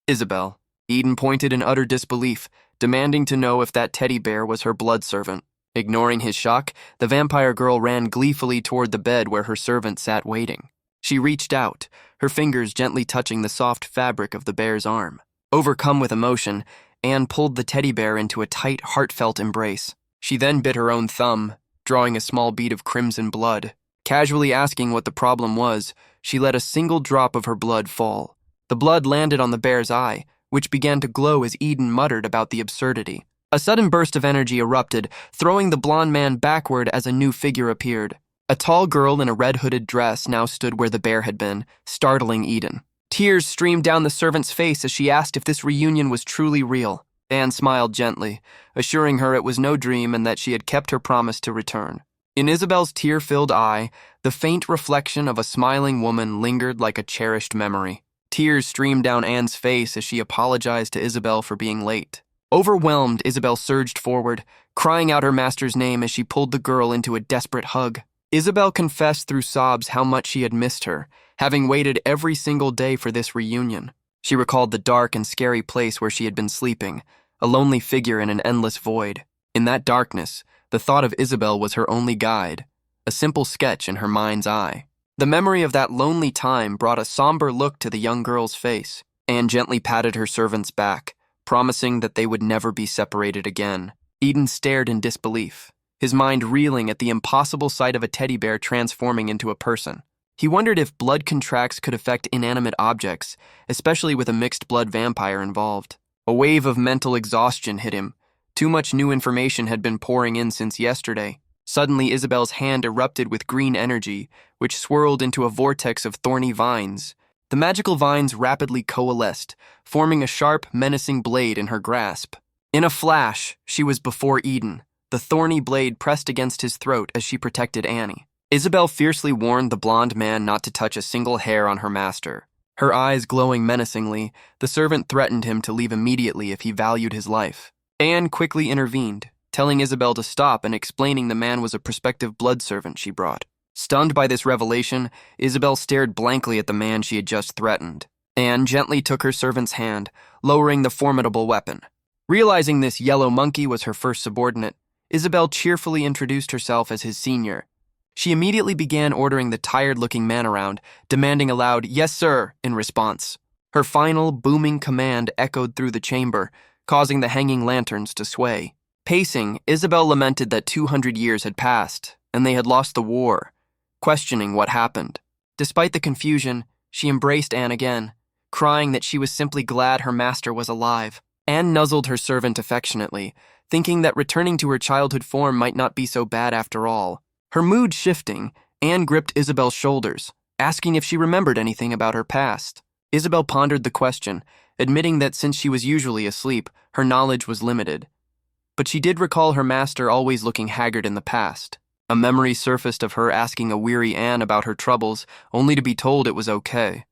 Isabel. Eden pointed in utter disbelief, demanding to know if that teddy bear was her blood servant. Ignoring his shock, the vampire girl ran gleefully toward the bed where her servant sat waiting. She reached out, her fingers gently touching the soft fabric of the bear's arm. Overcome with emotion, Anne pulled the teddy bear into a tight, heartfelt embrace. She then bit her own thumb, drawing a small bead of crimson blood. Casually asking what the problem was, she let a single drop of her blood fall. The blood landed on the bear's eye, which began to glow as Eden muttered about the absurdity. A sudden burst of energy erupted, throwing the blonde man backward as a new figure appeared. A tall girl in a red hooded dress now stood where the bear had been, startling Eden. Tears streamed down the servant's face as she asked if this reunion was truly real. Anne smiled gently, assuring her it was no dream and that she had kept her promise to return. In Isabel's tear-filled eye, the faint reflection of a smiling woman lingered like a cherished memory. Tears streamed down Anne's face as she apologized to Isabel for being late. Overwhelmed, Isabel surged forward, crying out her master's name as she pulled the girl into a desperate hug. Isabel confessed through sobs how much she had missed her, having waited every single day for this reunion. She recalled the dark and scary place where she had been sleeping, a lonely figure in an endless void. In that darkness, the thought of Isabel was her only guide, a simple sketch in her mind's eye. The memory of that lonely time brought a somber look to the young girl's face. Anne gently patted her servant's back, promising that they would never be separated again. Eden stared in disbelief, his mind reeling at the impossible sight of a teddy bear transforming into a person. He wondered if blood contracts could affect inanimate objects, especially with a mixed blood vampire involved. A wave of mental exhaustion hit him. Too much new information had been pouring in since yesterday. Suddenly, Isabel's hand erupted with green energy, which swirled into a vortex of thorny vines. The magical vines rapidly coalesced, forming a sharp, menacing blade in her grasp. In a flash, she was before Eden, the thorny blade pressed against his throat as she protected Annie. Isabel fiercely warned the blonde man not to touch a single hair on her master. Her eyes glowing menacingly, the servant threatened him to leave immediately if he valued his life. Anne quickly intervened, telling Isabel to stop and explaining the man was a prospective blood servant she brought. Stunned by this revelation, Isabel stared blankly at the man she had just threatened. Anne gently took her servant's hand, lowering the formidable weapon. Realizing this yellow monkey was her first subordinate, Isabel cheerfully introduced herself as his senior. She immediately began ordering the tired-looking man around, demanding a loud, "Yes, sir," in response. Her final, booming command echoed through the chamber, causing the hanging lanterns to sway. Pacing, Isabel lamented that 200 years had passed, and they had lost the war, questioning what happened. Despite the confusion, she embraced Anne again, crying that she was simply glad her master was alive. Anne nuzzled her servant affectionately, thinking that returning to her childhood form might not be so bad after all. Her mood shifting, Anne gripped Isabel's shoulders, asking if she remembered anything about her past. Isabel pondered the question, admitting that since she was usually asleep, her knowledge was limited. But she did recall her master always looking haggard in the past. A memory surfaced of her asking a weary Anne about her troubles, only to be told it was okay.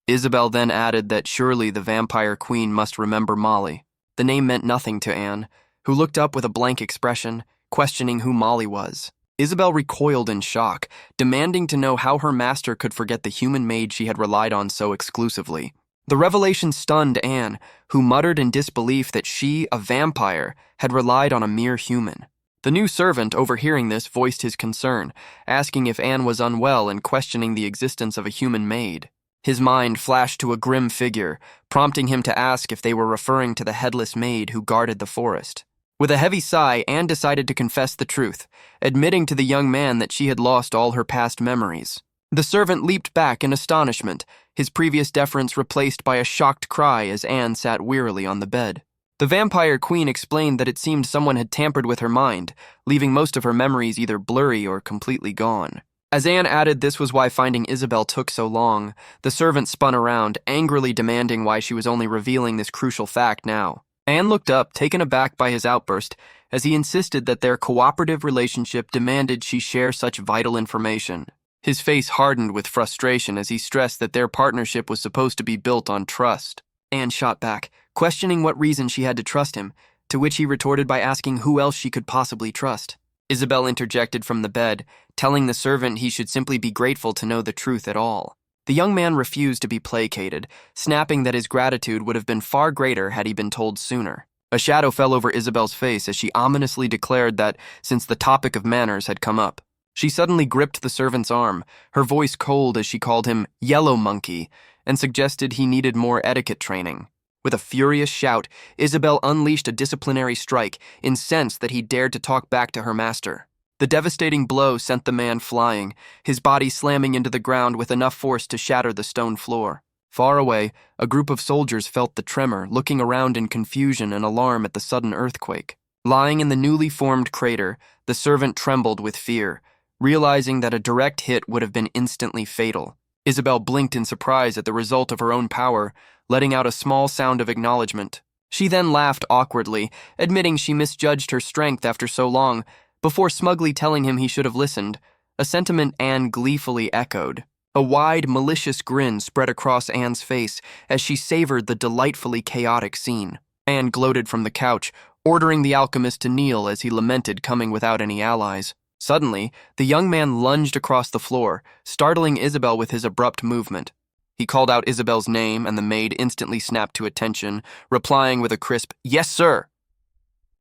Isabel then added that surely the vampire queen must remember Molly. The name meant nothing to Anne, who looked up with a blank expression, questioning who Molly was. Isabel recoiled in shock, demanding to know how her master could forget the human maid she had relied on so exclusively. The revelation stunned Anne, who muttered in disbelief that she, a vampire, had relied on a mere human. The new servant, overhearing this, voiced his concern, asking if Anne was unwell and questioning the existence of a human maid. His mind flashed to a grim figure, prompting him to ask if they were referring to the headless maid who guarded the forest. With a heavy sigh, Anne decided to confess the truth, admitting to the young man that she had lost all her past memories. The servant leaped back in astonishment, his previous deference replaced by a shocked cry as Anne sat wearily on the bed. The vampire queen explained that it seemed someone had tampered with her mind, leaving most of her memories either blurry or completely gone. As Anne added this was why finding Isabel took so long, the servant spun around, angrily demanding why she was only revealing this crucial fact now. Anne looked up, taken aback by his outburst, as he insisted that their cooperative relationship demanded she share such vital information. His face hardened with frustration as he stressed that their partnership was supposed to be built on trust. Anne shot back, questioning what reason she had to trust him, to which he retorted by asking who else she could possibly trust. Isabel interjected from the bed, telling the servant he should simply be grateful to know the truth at all. The young man refused to be placated, snapping that his gratitude would have been far greater had he been told sooner. A shadow fell over Isabel's face as she ominously declared that, since the topic of manners had come up, she suddenly gripped the servant's arm, her voice cold as she called him "yellow monkey," and suggested he needed more etiquette training. With a furious shout, Isabel unleashed a disciplinary strike, incensed that he dared to talk back to her master. The devastating blow sent the man flying, his body slamming into the ground with enough force to shatter the stone floor. Far away, a group of soldiers felt the tremor, looking around in confusion and alarm at the sudden earthquake. Lying in the newly formed crater, the servant trembled with fear, realizing that a direct hit would have been instantly fatal. Isabel blinked in surprise at the result of her own power, letting out a small sound of acknowledgement. She then laughed awkwardly, admitting she misjudged her strength after so long, before smugly telling him he should have listened, a sentiment Anne gleefully echoed. A wide, malicious grin spread across Anne's face as she savored the delightfully chaotic scene. Anne gloated from the couch, ordering the alchemist to kneel as he lamented coming without any allies. Suddenly, the young man lunged across the floor, startling Isabel with his abrupt movement. He called out Isabel's name, and the maid instantly snapped to attention, replying with a crisp, "Yes, sir."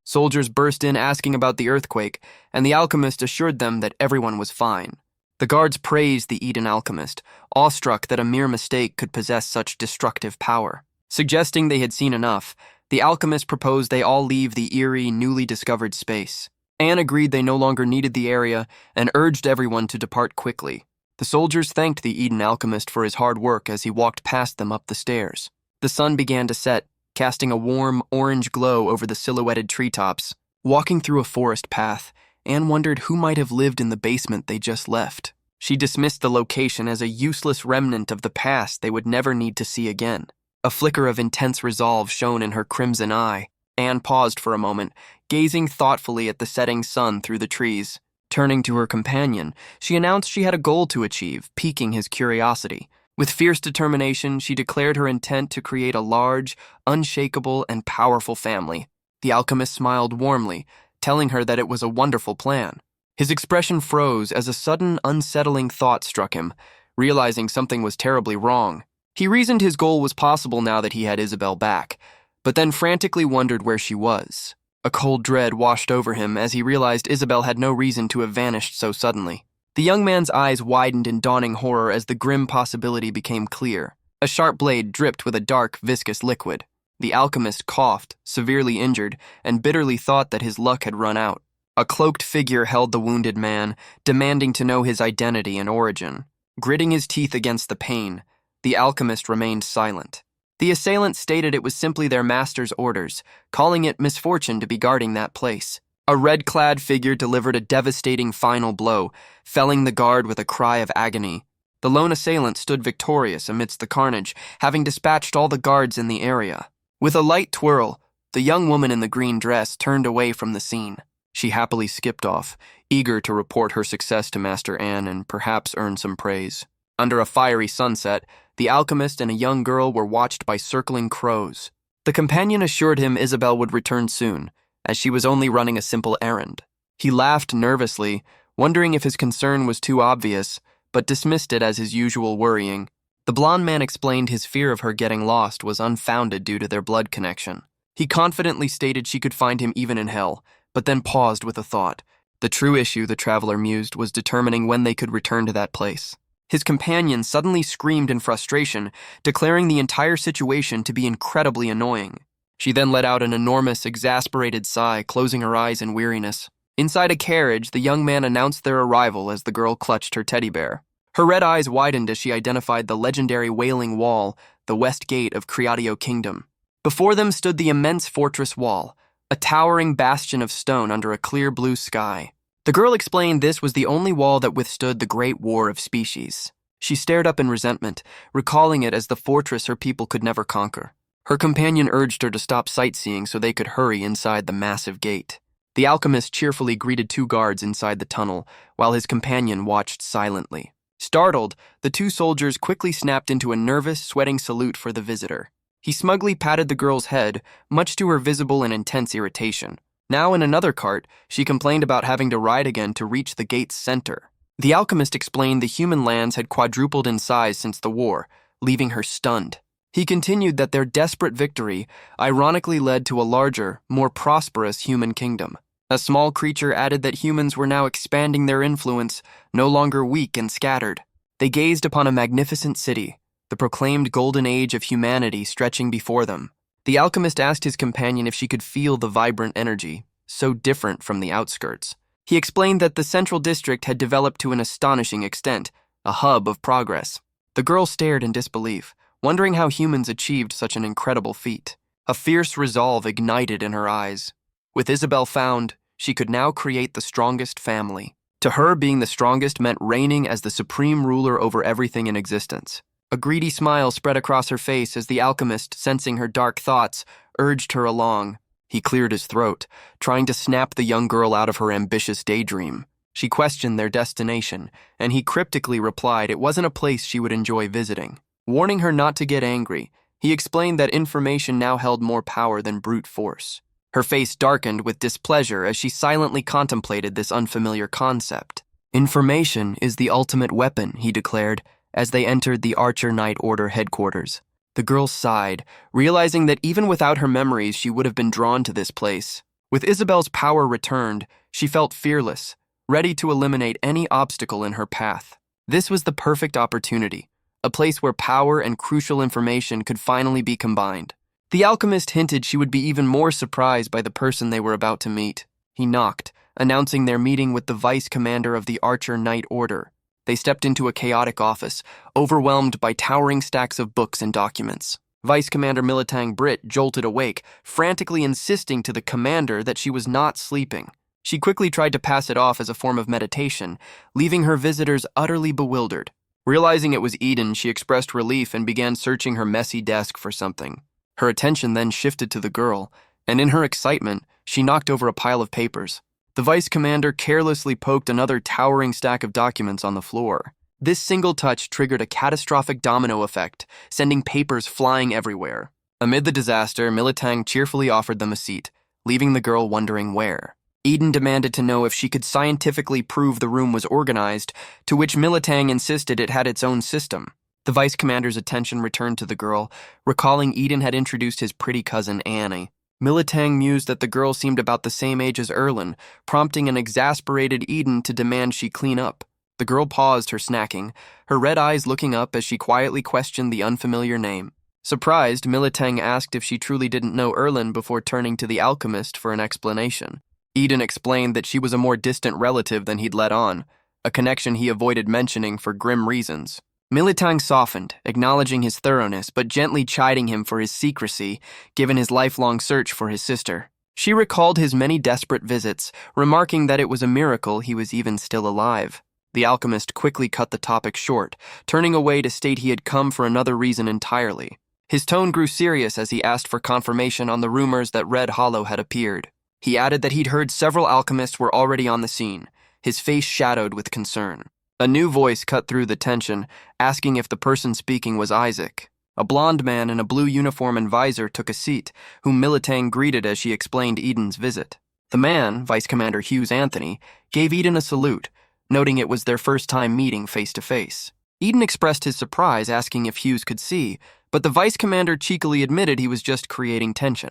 Soldiers burst in asking about the earthquake, and the alchemist assured them that everyone was fine. The guards praised the Eden alchemist, awestruck that a mere mistake could possess such destructive power. Suggesting they had seen enough, the alchemist proposed they all leave the eerie, newly discovered space. Anne agreed they no longer needed the area and urged everyone to depart quickly. The soldiers thanked the Eden alchemist for his hard work as he walked past them up the stairs. The sun began to set, casting a warm, orange glow over the silhouetted treetops. Walking through a forest path, Anne wondered who might have lived in the basement they just left. She dismissed the location as a useless remnant of the past they would never need to see again. A flicker of intense resolve shone in her crimson eye. Anne paused for a moment, gazing thoughtfully at the setting sun through the trees. Turning to her companion, she announced she had a goal to achieve, piquing his curiosity. With fierce determination, she declared her intent to create a large, unshakable, and powerful family. The alchemist smiled warmly, telling her that it was a wonderful plan. His expression froze as a sudden, unsettling thought struck him, realizing something was terribly wrong. He reasoned his goal was possible now that he had Isabel back, but then frantically wondered where she was. A cold dread washed over him as he realized Isabel had no reason to have vanished so suddenly. The young man's eyes widened in dawning horror as the grim possibility became clear. A sharp blade dripped with a dark, viscous liquid. The alchemist coughed, severely injured, and bitterly thought that his luck had run out. A cloaked figure held the wounded man, demanding to know his identity and origin. Gritting his teeth against the pain, the alchemist remained silent. The assailant stated it was simply their master's orders, calling it misfortune to be guarding that place. A red-clad figure delivered a devastating final blow, felling the guard with a cry of agony. The lone assailant stood victorious amidst the carnage, having dispatched all the guards in the area. With a light twirl, the young woman in the green dress turned away from the scene. She happily skipped off, eager to report her success to Master Anne and perhaps earn some praise. Under a fiery sunset, the alchemist and a young girl were watched by circling crows. The companion assured him Isabel would return soon, as she was only running a simple errand. He laughed nervously, wondering if his concern was too obvious, but dismissed it as his usual worrying. The blond man explained his fear of her getting lost was unfounded due to their blood connection. He confidently stated she could find him even in hell, but then paused with a thought. The true issue, the traveler mused, was determining when they could return to that place. His companion suddenly screamed in frustration, declaring the entire situation to be incredibly annoying. She then let out an enormous, exasperated sigh, closing her eyes in weariness. Inside a carriage, the young man announced their arrival as the girl clutched her teddy bear. Her red eyes widened as she identified the legendary Wailing Wall, the west gate of Creatio Kingdom. Before them stood the immense fortress wall, a towering bastion of stone under a clear blue sky. The girl explained this was the only wall that withstood the Great War of Species. She stared up in resentment, recalling it as the fortress her people could never conquer. Her companion urged her to stop sightseeing so they could hurry inside the massive gate. The alchemist cheerfully greeted two guards inside the tunnel, while his companion watched silently. Startled, the two soldiers quickly snapped into a nervous, sweating salute for the visitor. He smugly patted the girl's head, much to her visible and intense irritation. Now in another cart, she complained about having to ride again to reach the gate's center. The alchemist explained the human lands had quadrupled in size since the war, leaving her stunned. He continued that their desperate victory ironically led to a larger, more prosperous human kingdom. A small creature added that humans were now expanding their influence, no longer weak and scattered. They gazed upon a magnificent city, the proclaimed golden age of humanity stretching before them. The alchemist asked his companion if she could feel the vibrant energy, so different from the outskirts. He explained that the central district had developed to an astonishing extent, a hub of progress. The girl stared in disbelief, wondering how humans achieved such an incredible feat. A fierce resolve ignited in her eyes. With Isabel found, she could now create the strongest family. To her, being the strongest meant reigning as the supreme ruler over everything in existence. A greedy smile spread across her face as the alchemist, sensing her dark thoughts, urged her along. He cleared his throat, trying to snap the young girl out of her ambitious daydream. She questioned their destination, and he cryptically replied it wasn't a place she would enjoy visiting. Warning her not to get angry, he explained that information now held more power than brute force. Her face darkened with displeasure as she silently contemplated this unfamiliar concept. Information is the ultimate weapon, he declared, as they entered the Archer Knight Order headquarters. The girl sighed, realizing that even without her memories she would have been drawn to this place. With Isabel's power returned, she felt fearless, ready to eliminate any obstacle in her path. This was the perfect opportunity, a place where power and crucial information could finally be combined. The alchemist hinted she would be even more surprised by the person they were about to meet. He knocked, announcing their meeting with the vice commander of the Archer Knight Order. They stepped into a chaotic office, overwhelmed by towering stacks of books and documents. Vice Commander Militang Britt jolted awake, frantically insisting to the commander that she was not sleeping. She quickly tried to pass it off as a form of meditation, leaving her visitors utterly bewildered. Realizing it was Eden, she expressed relief and began searching her messy desk for something. Her attention then shifted to the girl, and in her excitement, she knocked over a pile of papers. The vice commander carelessly poked another towering stack of documents on the floor. This single touch triggered a catastrophic domino effect, sending papers flying everywhere. Amid the disaster, Militang cheerfully offered them a seat, leaving the girl wondering where. Eden demanded to know if she could scientifically prove the room was organized, to which Militang insisted it had its own system. The vice commander's attention returned to the girl, recalling Eden had introduced his pretty cousin Annie. Militang mused that the girl seemed about the same age as Erlen, prompting an exasperated Eden to demand she clean up. The girl paused her snacking, her red eyes looking up as she quietly questioned the unfamiliar name. Surprised, Militang asked if she truly didn't know Erlen before turning to the alchemist for an explanation. Eden explained that she was a more distant relative than he'd let on, a connection he avoided mentioning for grim reasons. Militang softened, acknowledging his thoroughness but gently chiding him for his secrecy, given his lifelong search for his sister. She recalled his many desperate visits, remarking that it was a miracle he was even still alive. The alchemist quickly cut the topic short, turning away to state he had come for another reason entirely. His tone grew serious as he asked for confirmation on the rumors that Red Hollow had appeared. He added that he'd heard several alchemists were already on the scene, his face shadowed with concern. A new voice cut through the tension, asking if the person speaking was Isaac. A blond man in a blue uniform and visor took a seat, whom Militang greeted as she explained Eden's visit. The man, Vice Commander Hughes Anthony, gave Eden a salute, noting it was their first time meeting face-to-face. Eden expressed his surprise, asking if Hughes could see, but the Vice Commander cheekily admitted he was just creating tension.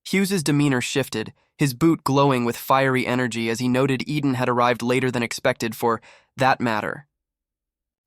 Hughes's demeanor shifted, his boot glowing with fiery energy as he noted Eden had arrived later than expected for that matter.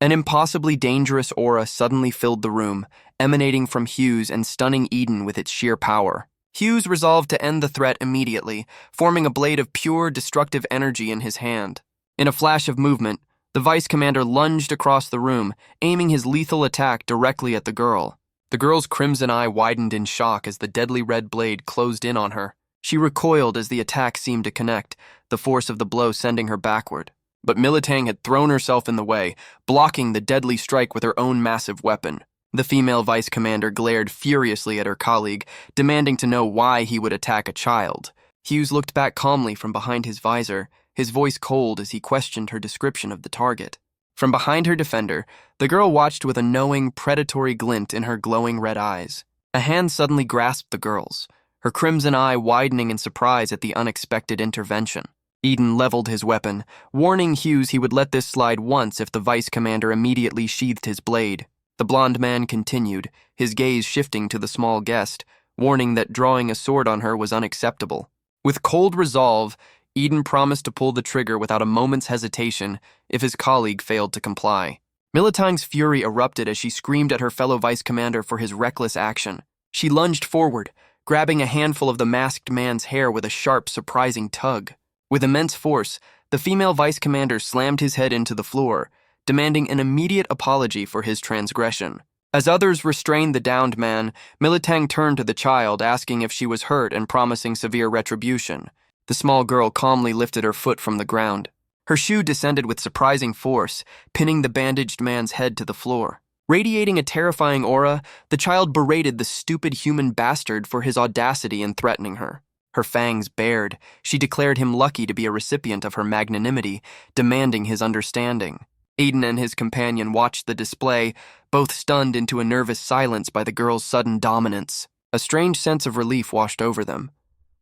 An impossibly dangerous aura suddenly filled the room, emanating from Hughes and stunning Eden with its sheer power. Hughes resolved to end the threat immediately, forming a blade of pure, destructive energy in his hand. In a flash of movement, the Vice Commander lunged across the room, aiming his lethal attack directly at the girl. The girl's crimson eye widened in shock as the deadly red blade closed in on her. She recoiled as the attack seemed to connect, the force of the blow sending her backward. But Militang had thrown herself in the way, blocking the deadly strike with her own massive weapon. The female vice commander glared furiously at her colleague, demanding to know why he would attack a child. Hughes looked back calmly from behind his visor, his voice cold as he questioned her description of the target. From behind her defender, the girl watched with a knowing, predatory glint in her glowing red eyes. A hand suddenly grasped the girl's, her crimson eye widening in surprise at the unexpected intervention. Eden leveled his weapon, warning Hughes he would let this slide once if the vice commander immediately sheathed his blade. The blond man continued, his gaze shifting to the small guest, warning that drawing a sword on her was unacceptable. With cold resolve, Eden promised to pull the trigger without a moment's hesitation if his colleague failed to comply. Militang's fury erupted as she screamed at her fellow vice commander for his reckless action. She lunged forward, grabbing a handful of the masked man's hair with a sharp, surprising tug. With immense force, the female vice commander slammed his head into the floor, demanding an immediate apology for his transgression. As others restrained the downed man, Militang turned to the child, asking if she was hurt and promising severe retribution. The small girl calmly lifted her foot from the ground. Her shoe descended with surprising force, pinning the bandaged man's head to the floor. Radiating a terrifying aura, the child berated the stupid human bastard for his audacity in threatening her. Her fangs bared, she declared him lucky to be a recipient of her magnanimity, demanding his understanding. Eden and his companion watched the display, both stunned into a nervous silence by the girl's sudden dominance. A strange sense of relief washed over them,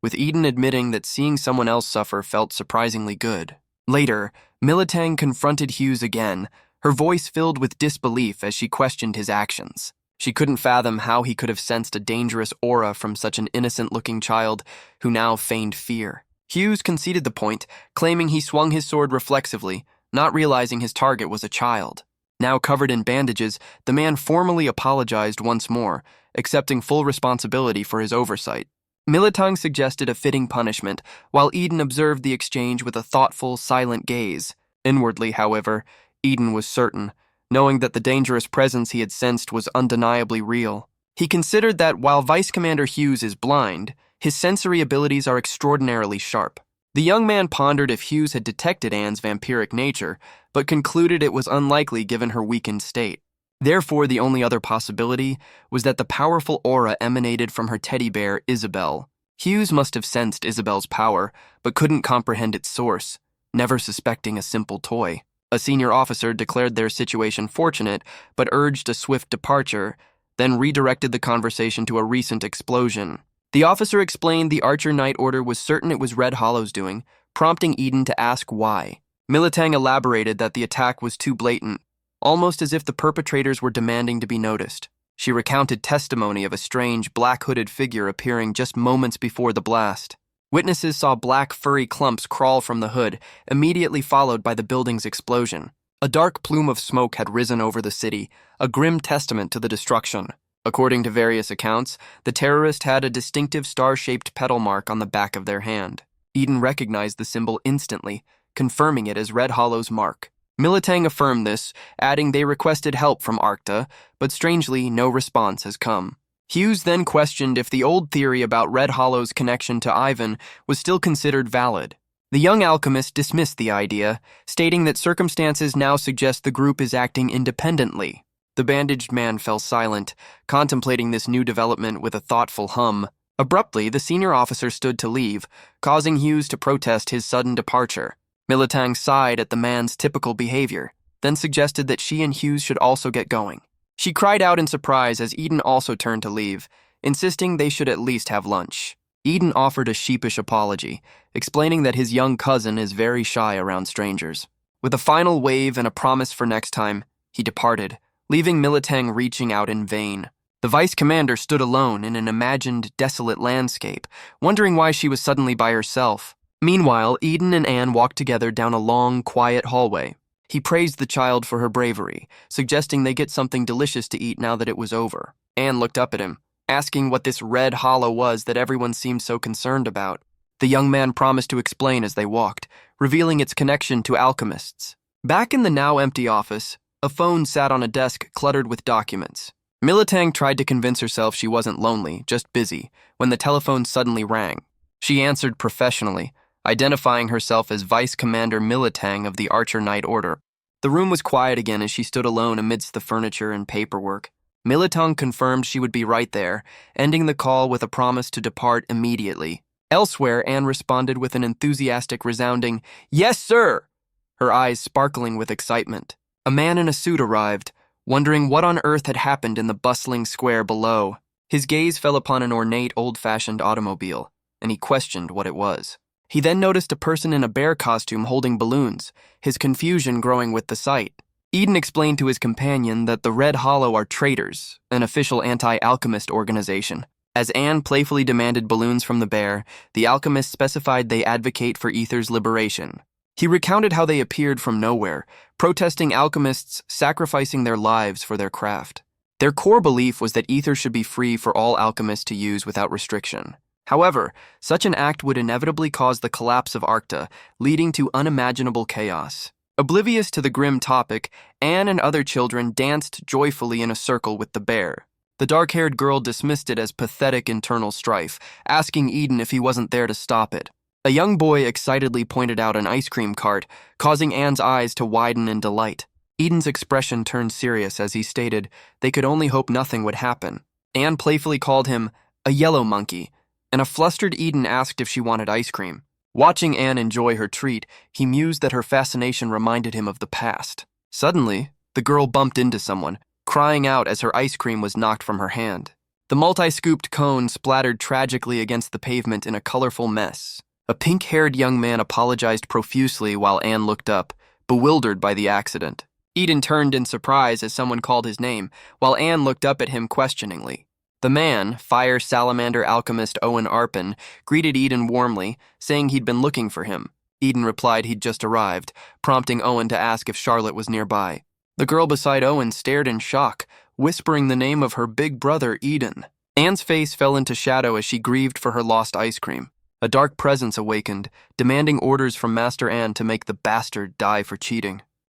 with Eden admitting that seeing someone else suffer felt surprisingly good. Later, Militang confronted Hughes again, her voice filled with disbelief as she questioned his actions. She couldn't fathom how he could have sensed a dangerous aura from such an innocent-looking child who now feigned fear. Hughes conceded the point, claiming he swung his sword reflexively, not realizing his target was a child. Now covered in bandages, the man formally apologized once more, accepting full responsibility for his oversight. Militang suggested a fitting punishment, while Eden observed the exchange with a thoughtful, silent gaze. Inwardly, however, Eden was certain, knowing that the dangerous presence he had sensed was undeniably real. He considered that while Vice Commander Hughes is blind, his sensory abilities are extraordinarily sharp. The young man pondered if Hughes had detected Anne's vampiric nature, but concluded it was unlikely given her weakened state. Therefore, the only other possibility was that the powerful aura emanated from her teddy bear, Isabel. Hughes must have sensed Isabel's power, but couldn't comprehend its source, never suspecting a simple toy. A senior officer declared their situation fortunate, but urged a swift departure, then redirected the conversation to a recent explosion. The officer explained the Archer Knight Order was certain it was Red Hollow's doing, prompting Eden to ask why. Militang elaborated that the attack was too blatant, almost as if the perpetrators were demanding to be noticed. She recounted testimony of a strange, black-hooded figure appearing just moments before the blast. Witnesses saw black, furry clumps crawl from the hood, immediately followed by the building's explosion. A dark plume of smoke had risen over the city, a grim testament to the destruction. According to various accounts, the terrorist had a distinctive star-shaped petal mark on the back of their hand. Eden recognized the symbol instantly, confirming it as Red Hollow's mark. Militang affirmed this, adding they requested help from Arcta, but strangely, no response has come. Hughes then questioned if the old theory about Red Hollow's connection to Ivan was still considered valid. The young alchemist dismissed the idea, stating that circumstances now suggest the group is acting independently. The bandaged man fell silent, contemplating this new development with a thoughtful hum. Abruptly, the senior officer stood to leave, causing Hughes to protest his sudden departure. Militang sighed at the man's typical behavior, then suggested that she and Hughes should also get going. She cried out in surprise as Eden also turned to leave, insisting they should at least have lunch. Eden offered a sheepish apology, explaining that his young cousin is very shy around strangers. With a final wave and a promise for next time, he departed, leaving Militang reaching out in vain. The vice commander stood alone in an imagined, desolate landscape, wondering why she was suddenly by herself. Meanwhile, Eden and Anne walked together down a long, quiet hallway. He praised the child for her bravery, suggesting they get something delicious to eat now that it was over. Anne looked up at him, asking what this Red Hollow was that everyone seemed so concerned about. The young man promised to explain as they walked, revealing its connection to alchemists. Back in the now empty office, a phone sat on a desk cluttered with documents. Militang tried to convince herself she wasn't lonely, just busy, when the telephone suddenly rang. She answered professionally, identifying herself as Vice Commander Militang of the Archer Knight Order. The room was quiet again as she stood alone amidst the furniture and paperwork. Militang confirmed she would be right there, ending the call with a promise to depart immediately. Elsewhere, Anne responded with an enthusiastic, resounding, "Yes, sir!" her eyes sparkling with excitement. A man in a suit arrived, wondering what on earth had happened in the bustling square below. His gaze fell upon an ornate, old-fashioned automobile, and he questioned what it was. He then noticed a person in a bear costume holding balloons, his confusion growing with the sight. Eden explained to his companion that the Red Hollow are traitors, an official anti-alchemist organization. As Anne playfully demanded balloons from the bear, the alchemist specified they advocate for Ether's liberation. He recounted how they appeared from nowhere, protesting alchemists sacrificing their lives for their craft. Their core belief was that Ether should be free for all alchemists to use without restriction. However, such an act would inevitably cause the collapse of Arcta, leading to unimaginable chaos. Oblivious to the grim topic, Anne and other children danced joyfully in a circle with the bear. The dark-haired girl dismissed it as pathetic internal strife, asking Eden if he wasn't there to stop it. A young boy excitedly pointed out an ice cream cart, causing Anne's eyes to widen in delight. Eden's expression turned serious as he stated they could only hope nothing would happen. Anne playfully called him a yellow monkey, and a flustered Eden asked if she wanted ice cream. Watching Anne enjoy her treat, he mused that her fascination reminded him of the past. Suddenly, the girl bumped into someone, crying out as her ice cream was knocked from her hand. The multi-scooped cone splattered tragically against the pavement in a colorful mess. A pink-haired young man apologized profusely while Anne looked up, bewildered by the accident. Eden turned in surprise as someone called his name, while Anne looked up at him questioningly. The man, fire salamander alchemist Owen Arpin, greeted Eden warmly, saying he'd been looking for him. Eden replied he'd just arrived, prompting Owen to ask if Charlotte was nearby. The girl beside Owen stared in shock, whispering the name of her big brother, Eden. Anne's face fell into shadow as she grieved for her lost ice cream. A dark presence awakened, demanding orders from Master Anne to make the bastard die for cheating.